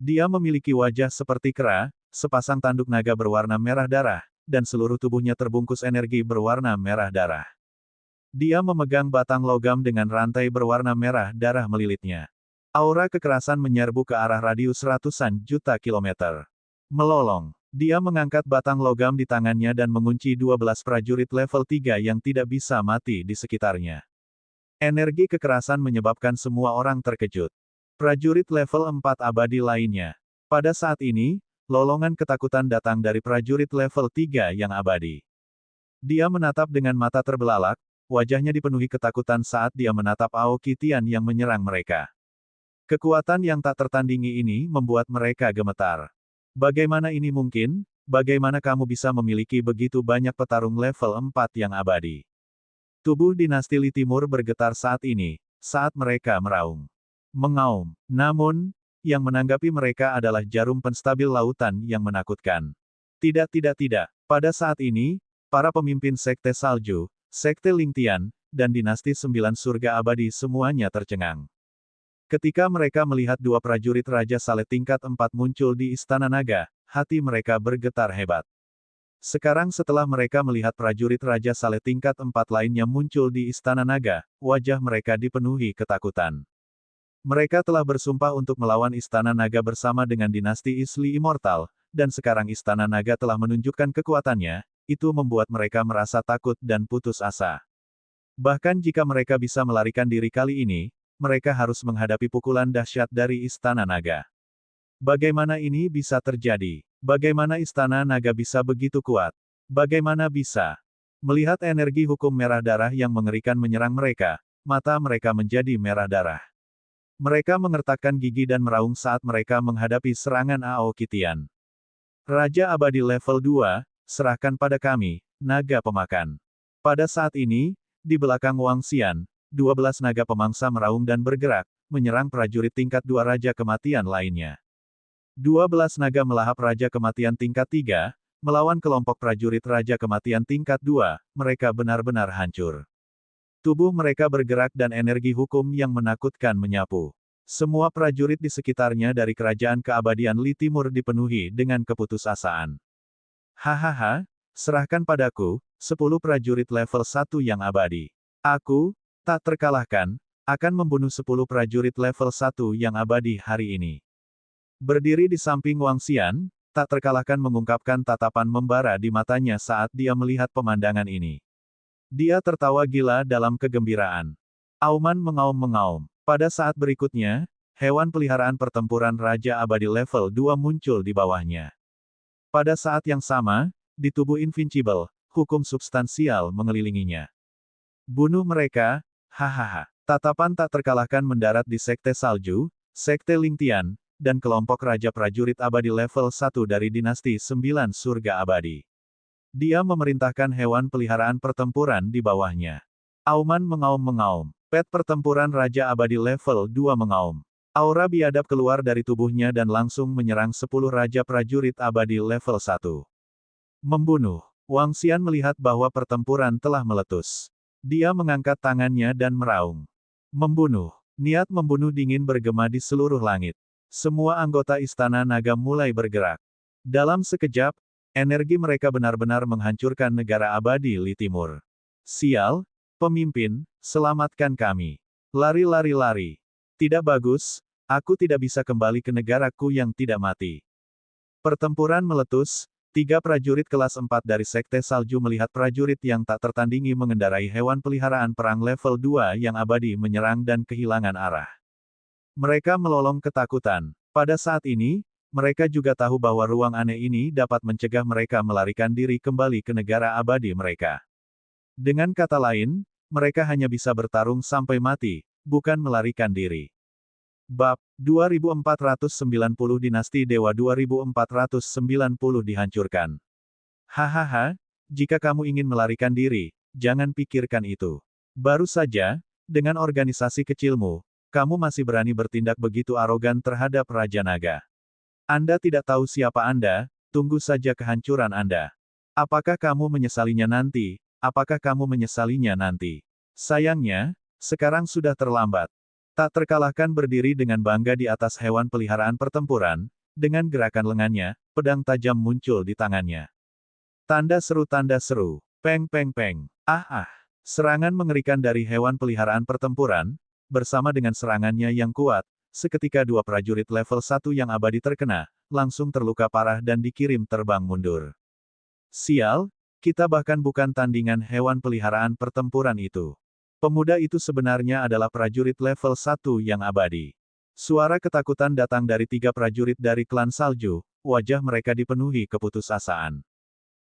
Dia memiliki wajah seperti kera, sepasang tanduk naga berwarna merah darah, dan seluruh tubuhnya terbungkus energi berwarna merah darah. Dia memegang batang logam dengan rantai berwarna merah darah melilitnya. Aura kekerasan menyerbu ke arah radius ratusan juta kilometer. Melolong. Dia mengangkat batang logam di tangannya dan mengunci 12 prajurit level 3 yang tidak bisa mati di sekitarnya. Energi kekerasan menyebabkan semua orang terkejut. Prajurit level 4 abadi lainnya. Pada saat ini, lolongan ketakutan datang dari prajurit level 3 yang abadi. Dia menatap dengan mata terbelalak, wajahnya dipenuhi ketakutan saat dia menatap Aoki Tian yang menyerang mereka. Kekuatan yang tak tertandingi ini membuat mereka gemetar. Bagaimana ini mungkin? Bagaimana kamu bisa memiliki begitu banyak petarung level 4 yang abadi? Tubuh dinasti Li Timur bergetar saat ini, saat mereka meraung. Mengaum. Namun, yang menanggapi mereka adalah jarum penstabil lautan yang menakutkan. Tidak. Pada saat ini, para pemimpin Sekte Salju, Sekte Lingtian, dan dinasti 9 surga abadi semuanya tercengang. Ketika mereka melihat dua prajurit Raja Saleh tingkat 4 muncul di Istana Naga, hati mereka bergetar hebat. Sekarang setelah mereka melihat prajurit Raja Saleh tingkat 4 lainnya muncul di Istana Naga, wajah mereka dipenuhi ketakutan. Mereka telah bersumpah untuk melawan Istana Naga bersama dengan dinasti Isli Immortal, dan sekarang Istana Naga telah menunjukkan kekuatannya, itu membuat mereka merasa takut dan putus asa. Bahkan jika mereka bisa melarikan diri kali ini, mereka harus menghadapi pukulan dahsyat dari Istana Naga. Bagaimana ini bisa terjadi? Bagaimana Istana Naga bisa begitu kuat? Bagaimana bisa? Melihat energi hukum merah darah yang mengerikan menyerang mereka, mata mereka menjadi merah darah. Mereka mengertakkan gigi dan meraung saat mereka menghadapi serangan Aokitian. Raja Abadi level 2, serahkan pada kami, naga pemakan. Pada saat ini, di belakang Wang Xian, 12 naga pemangsa meraung dan bergerak, menyerang prajurit tingkat 2 Raja Kematian lainnya. 12 naga melahap Raja Kematian tingkat 3, melawan kelompok prajurit Raja Kematian tingkat 2, mereka benar-benar hancur. Tubuh mereka bergerak dan energi hukum yang menakutkan menyapu. Semua prajurit di sekitarnya dari kerajaan keabadian Li Timur dipenuhi dengan keputusasaan. Hahaha, serahkan padaku, 10 prajurit level 1 yang abadi. Aku, tak terkalahkan, akan membunuh 10 prajurit level 1 yang abadi hari ini. Berdiri di samping Wang Xian, tak terkalahkan mengungkapkan tatapan membara di matanya saat dia melihat pemandangan ini. Dia tertawa gila dalam kegembiraan. Auman mengaum-mengaum. Pada saat berikutnya, hewan peliharaan pertempuran Raja Abadi level 2 muncul di bawahnya. Pada saat yang sama, di tubuh Invincible, hukum substansial mengelilinginya. Bunuh mereka, hahaha. Tatapan tak terkalahkan mendarat di Sekte Salju, Sekte Lingtian, dan kelompok Raja Prajurit Abadi level 1 dari dinasti 9 Surga Abadi. Dia memerintahkan hewan peliharaan pertempuran di bawahnya. Auman mengaum-mengaum. Pet pertempuran Raja Abadi level 2 mengaum. Aura biadab keluar dari tubuhnya dan langsung menyerang 10 Raja Prajurit Abadi level 1. Membunuh. Wang Xian melihat bahwa pertempuran telah meletus. Dia mengangkat tangannya dan meraung. Membunuh. Niat membunuh dingin bergema di seluruh langit. Semua anggota Istana Naga mulai bergerak. Dalam sekejap, energi mereka benar-benar menghancurkan negara abadi Li Timur. Sial, pemimpin, selamatkan kami. Lari-lari-lari. Tidak bagus, aku tidak bisa kembali ke negaraku yang tidak mati. Pertempuran meletus, 3 prajurit kelas 4 dari Sekte Salju melihat prajurit yang tak tertandingi mengendarai hewan peliharaan perang level 2 yang abadi menyerang dan kehilangan arah. Mereka melolong ketakutan. Pada saat ini, mereka juga tahu bahwa ruang aneh ini dapat mencegah mereka melarikan diri kembali ke negara abadi mereka. Dengan kata lain, mereka hanya bisa bertarung sampai mati, bukan melarikan diri. Bab 2490 Dinasti Dewa 2490 dihancurkan. Hahaha, jika kamu ingin melarikan diri, jangan pikirkan itu. Baru saja, dengan organisasi kecilmu, kamu masih berani bertindak begitu arogan terhadap Raja Naga. Anda tidak tahu siapa Anda, tunggu saja kehancuran Anda. Apakah kamu menyesalinya nanti? Apakah kamu menyesalinya nanti? Sayangnya, sekarang sudah terlambat. Tak terkalahkan berdiri dengan bangga di atas hewan peliharaan pertempuran, dengan gerakan lengannya, pedang tajam muncul di tangannya. Tanda seru, peng peng peng. Ah ah. Serangan mengerikan dari hewan peliharaan pertempuran, bersama dengan serangannya yang kuat, seketika 2 prajurit level 1 yang abadi terkena, langsung terluka parah dan dikirim terbang mundur. Sial, kita bahkan bukan tandingan hewan peliharaan pertempuran itu. Pemuda itu sebenarnya adalah prajurit level 1 yang abadi. Suara ketakutan datang dari 3 prajurit dari klan Salju, wajah mereka dipenuhi keputusasaan.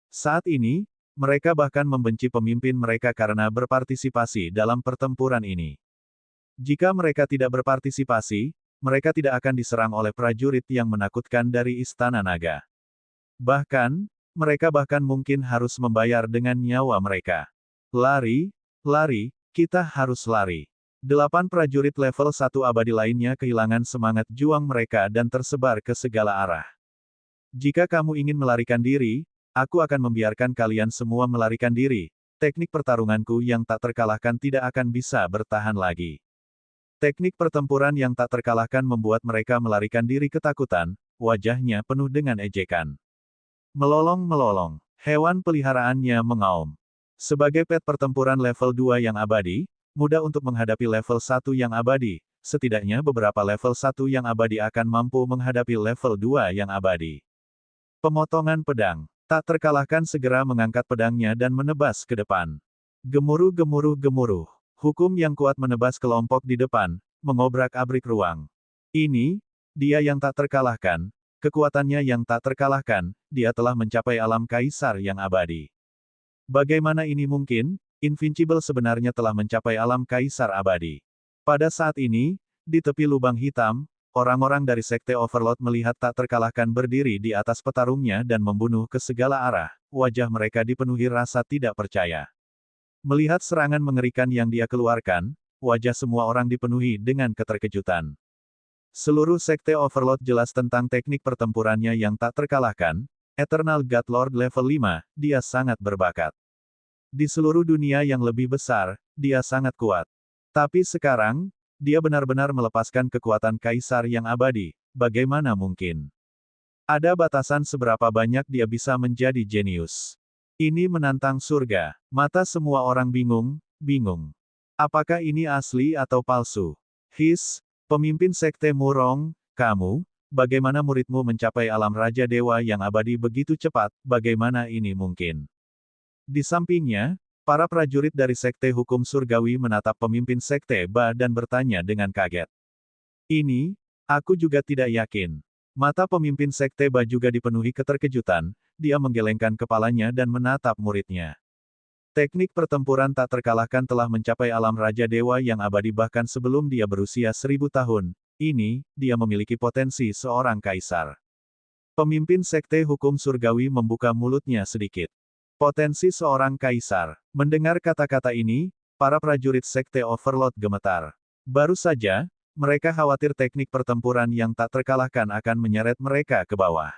Saat ini, mereka bahkan membenci pemimpin mereka karena berpartisipasi dalam pertempuran ini. Jika mereka tidak berpartisipasi, mereka tidak akan diserang oleh prajurit yang menakutkan dari Istana Naga. Bahkan, mereka bahkan mungkin harus membayar dengan nyawa mereka. Lari, lari, kita harus lari. 8 prajurit level 1 abadi lainnya kehilangan semangat juang mereka dan tersebar ke segala arah. Jika kamu ingin melarikan diri, aku akan membiarkan kalian semua melarikan diri. Teknik pertarunganku yang tak terkalahkan tidak akan bisa bertahan lagi. Teknik pertempuran yang tak terkalahkan membuat mereka melarikan diri ketakutan, wajahnya penuh dengan ejekan. Melolong-melolong. Hewan peliharaannya mengaum. Sebagai pet pertempuran level 2 yang abadi, mudah untuk menghadapi level 1 yang abadi, setidaknya beberapa level 1 yang abadi akan mampu menghadapi level 2 yang abadi. Pemotongan pedang. Tak terkalahkan segera mengangkat pedangnya dan menebas ke depan. Gemuruh gemuruh gemuruh. Hukum yang kuat menebas kelompok di depan, mengobrak-abrik ruang. Ini, dia yang tak terkalahkan, kekuatannya yang tak terkalahkan, dia telah mencapai alam kaisar yang abadi. Bagaimana ini mungkin? Invincible sebenarnya telah mencapai alam kaisar abadi. Pada saat ini, di tepi lubang hitam, orang-orang dari Sekte Overlord melihat tak terkalahkan berdiri di atas petarungnya dan membunuh ke segala arah, wajah mereka dipenuhi rasa tidak percaya. Melihat serangan mengerikan yang dia keluarkan, wajah semua orang dipenuhi dengan keterkejutan. Seluruh Sekte Overlord jelas tentang teknik pertempurannya yang tak terkalahkan, Eternal God Lord level 5, dia sangat berbakat. Di seluruh dunia yang lebih besar, dia sangat kuat. Tapi sekarang, dia benar-benar melepaskan kekuatan kaisar yang abadi, bagaimana mungkin? Ada batasan seberapa banyak dia bisa menjadi jenius. Ini menantang surga. Mata semua orang bingung. Apakah ini asli atau palsu? Pemimpin Sekte Murong, kamu, bagaimana muridmu mencapai alam Raja Dewa yang abadi begitu cepat, bagaimana ini mungkin? Di sampingnya, para prajurit dari Sekte Hukum Surgawi menatap pemimpin Sekte Ba dan bertanya dengan kaget. Ini, aku juga tidak yakin. Mata pemimpin Sekte Ba juga dipenuhi keterkejutan, dia menggelengkan kepalanya dan menatap muridnya. Teknik pertempuran tak terkalahkan telah mencapai alam Raja Dewa yang abadi bahkan sebelum dia berusia 1000 tahun, ini, dia memiliki potensi seorang kaisar. Pemimpin Sekte Hukum Surgawi membuka mulutnya sedikit. Potensi seorang kaisar. Mendengar kata-kata ini, para prajurit Sekte Overlord gemetar. Baru saja, mereka khawatir teknik pertempuran yang tak terkalahkan akan menyeret mereka ke bawah.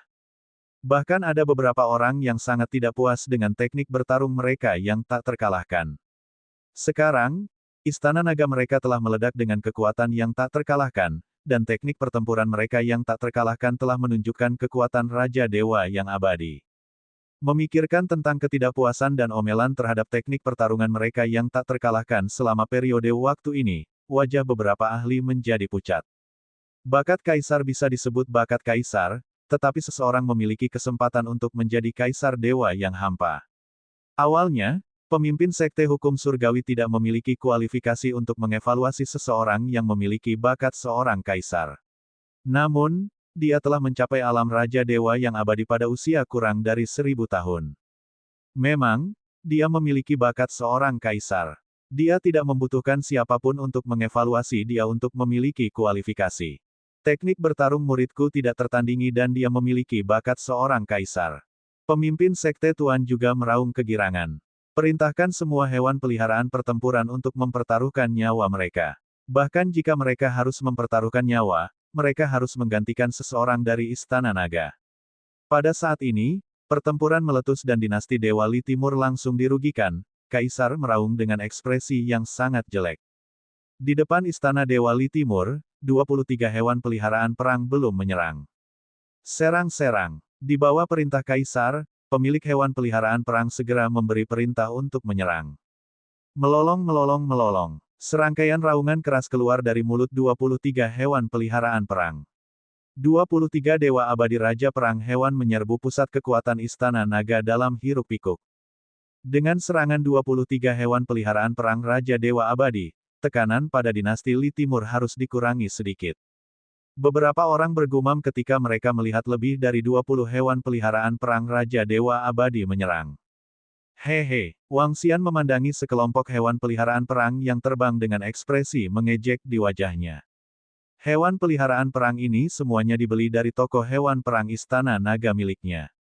Bahkan ada beberapa orang yang sangat tidak puas dengan teknik bertarung mereka yang tak terkalahkan. Sekarang, istana naga mereka telah meledak dengan kekuatan yang tak terkalahkan, dan teknik pertempuran mereka yang tak terkalahkan telah menunjukkan kekuatan Raja Dewa yang abadi. Memikirkan tentang ketidakpuasan dan omelan terhadap teknik pertarungan mereka yang tak terkalahkan selama periode waktu ini, wajah beberapa ahli menjadi pucat. Bakat kaisar bisa disebut bakat kaisar, tetapi seseorang memiliki kesempatan untuk menjadi kaisar dewa yang hampa. Awalnya, pemimpin Sekte Hukum Surgawi tidak memiliki kualifikasi untuk mengevaluasi seseorang yang memiliki bakat seorang kaisar. Namun, dia telah mencapai alam Raja Dewa yang abadi pada usia kurang dari 1000 tahun. Memang, dia memiliki bakat seorang kaisar. Dia tidak membutuhkan siapapun untuk mengevaluasi dia untuk memiliki kualifikasi. Teknik bertarung muridku tidak tertandingi dan dia memiliki bakat seorang kaisar. Pemimpin Sekte Tuan juga meraung kegirangan. Perintahkan semua hewan peliharaan pertempuran untuk mempertaruhkan nyawa mereka. Bahkan jika mereka harus mempertaruhkan nyawa, mereka harus menggantikan seseorang dari Istana Naga. Pada saat ini, pertempuran meletus dan dinasti Dewa Li Timur langsung dirugikan, Kaisar meraung dengan ekspresi yang sangat jelek. Di depan Istana Dewa Li Timur, 23 hewan peliharaan perang belum menyerang. Serang-serang. Di bawah perintah Kaisar, pemilik hewan peliharaan perang segera memberi perintah untuk menyerang. Melolong melolong melolong. Serangkaian raungan keras keluar dari mulut 23 hewan peliharaan perang. 23 Dewa Abadi Raja Perang Hewan menyerbu pusat kekuatan Istana Naga dalam hiruk-pikuk. Dengan serangan 23 hewan peliharaan perang Raja Dewa Abadi, tekanan pada dinasti Li Timur harus dikurangi sedikit. Beberapa orang bergumam ketika mereka melihat lebih dari 20 hewan peliharaan perang Raja Dewa Abadi menyerang. Hehe, Wang Xian memandangi sekelompok hewan peliharaan perang yang terbang dengan ekspresi mengejek di wajahnya. Hewan peliharaan perang ini semuanya dibeli dari toko hewan perang Istana Naga miliknya.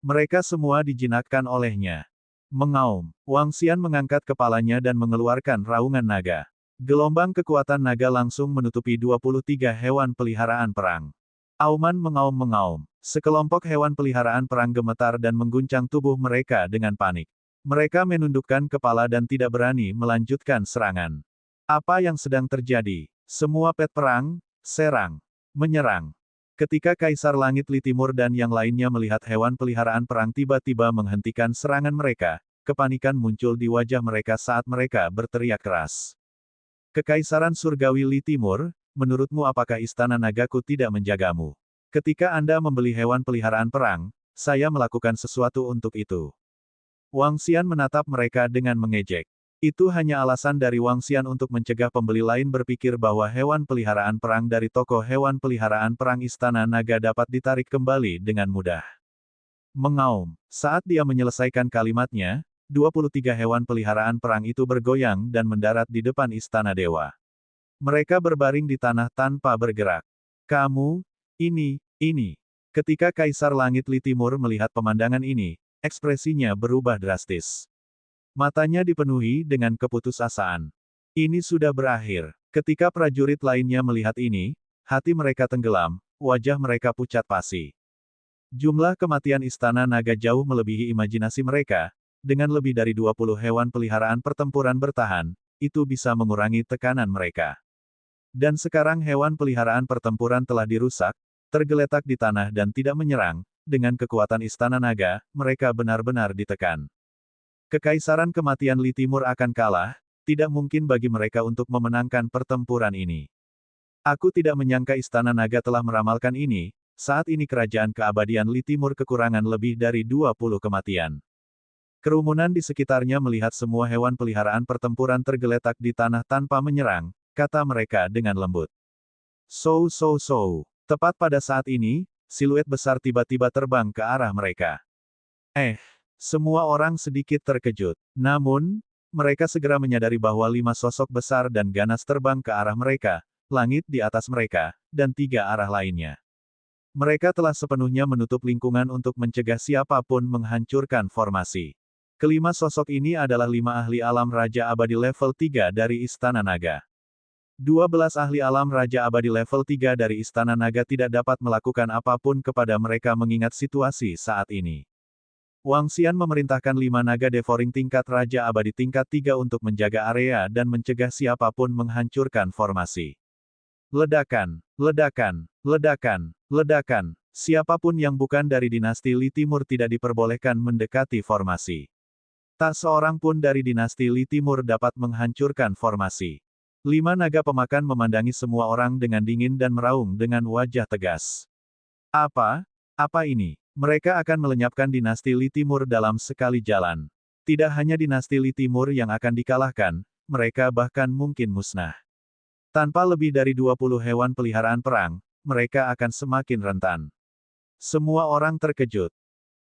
Mereka semua dijinakkan olehnya. Mengaum, Wang Xian mengangkat kepalanya dan mengeluarkan raungan naga. Gelombang kekuatan naga langsung menutupi 23 hewan peliharaan perang. Auman mengaum-mengaum. Sekelompok hewan peliharaan perang gemetar dan mengguncang tubuh mereka dengan panik. Mereka menundukkan kepala dan tidak berani melanjutkan serangan. Apa yang sedang terjadi? Semua pet perang, serang, menyerang. Ketika Kaisar Langit Li Timur dan yang lainnya melihat hewan peliharaan perang tiba-tiba menghentikan serangan mereka, kepanikan muncul di wajah mereka saat mereka berteriak keras. Kekaisaran Surgawi Li Timur, menurutmu apakah Istana Nagaku tidak menjagamu? Ketika Anda membeli hewan peliharaan perang, saya melakukan sesuatu untuk itu. Wang Xian menatap mereka dengan mengejek. Itu hanya alasan dari Wang Xian untuk mencegah pembeli lain berpikir bahwa hewan peliharaan perang dari toko hewan peliharaan perang Istana Naga dapat ditarik kembali dengan mudah. Mengaum. Saat dia menyelesaikan kalimatnya, 23 hewan peliharaan perang itu bergoyang dan mendarat di depan Istana Dewa. Mereka berbaring di tanah tanpa bergerak. Kamu, ini. Ketika Kaisar Langit Li Timur melihat pemandangan ini, ekspresinya berubah drastis. Matanya dipenuhi dengan keputusasaan. Ini sudah berakhir. Ketika prajurit lainnya melihat ini, hati mereka tenggelam, wajah mereka pucat pasi. Jumlah kematian Istana Naga jauh melebihi imajinasi mereka. Dengan lebih dari 20 hewan peliharaan pertempuran bertahan, itu bisa mengurangi tekanan mereka. Dan sekarang hewan peliharaan pertempuran telah dirusak, tergeletak di tanah dan tidak menyerang. Dengan kekuatan Istana Naga, mereka benar-benar ditekan. Kekaisaran kematian Li Timur akan kalah, tidak mungkin bagi mereka untuk memenangkan pertempuran ini. Aku tidak menyangka Istana Naga telah meramalkan ini, saat ini kerajaan keabadian Li Timur kekurangan lebih dari 20 kematian. Kerumunan di sekitarnya melihat semua hewan peliharaan pertempuran tergeletak di tanah tanpa menyerang, kata mereka dengan lembut. So. Tepat pada saat ini, siluet besar tiba-tiba terbang ke arah mereka. Semua orang sedikit terkejut. Namun, mereka segera menyadari bahwa 5 sosok besar dan ganas terbang ke arah mereka, langit di atas mereka, dan 3 arah lainnya. Mereka telah sepenuhnya menutup lingkungan untuk mencegah siapapun menghancurkan formasi. Kelima sosok ini adalah 5 ahli alam Raja Abadi level 3 dari Istana Naga. 12 ahli alam Raja Abadi level 3 dari Istana Naga tidak dapat melakukan apapun kepada mereka mengingat situasi saat ini. Wang Xian memerintahkan 5 naga devouring tingkat Raja Abadi tingkat 3 untuk menjaga area dan mencegah siapapun menghancurkan formasi. Ledakan. Siapapun yang bukan dari dinasti Li Timur tidak diperbolehkan mendekati formasi. Tak seorang pun dari dinasti Li Timur dapat menghancurkan formasi. 5 naga pemakan memandangi semua orang dengan dingin dan meraung dengan wajah tegas. Apa ini? Mereka akan melenyapkan dinasti Li Timur dalam sekali jalan. Tidak hanya dinasti Li Timur yang akan dikalahkan, mereka bahkan mungkin musnah. Tanpa lebih dari 20 hewan peliharaan perang, mereka akan semakin rentan. Semua orang terkejut.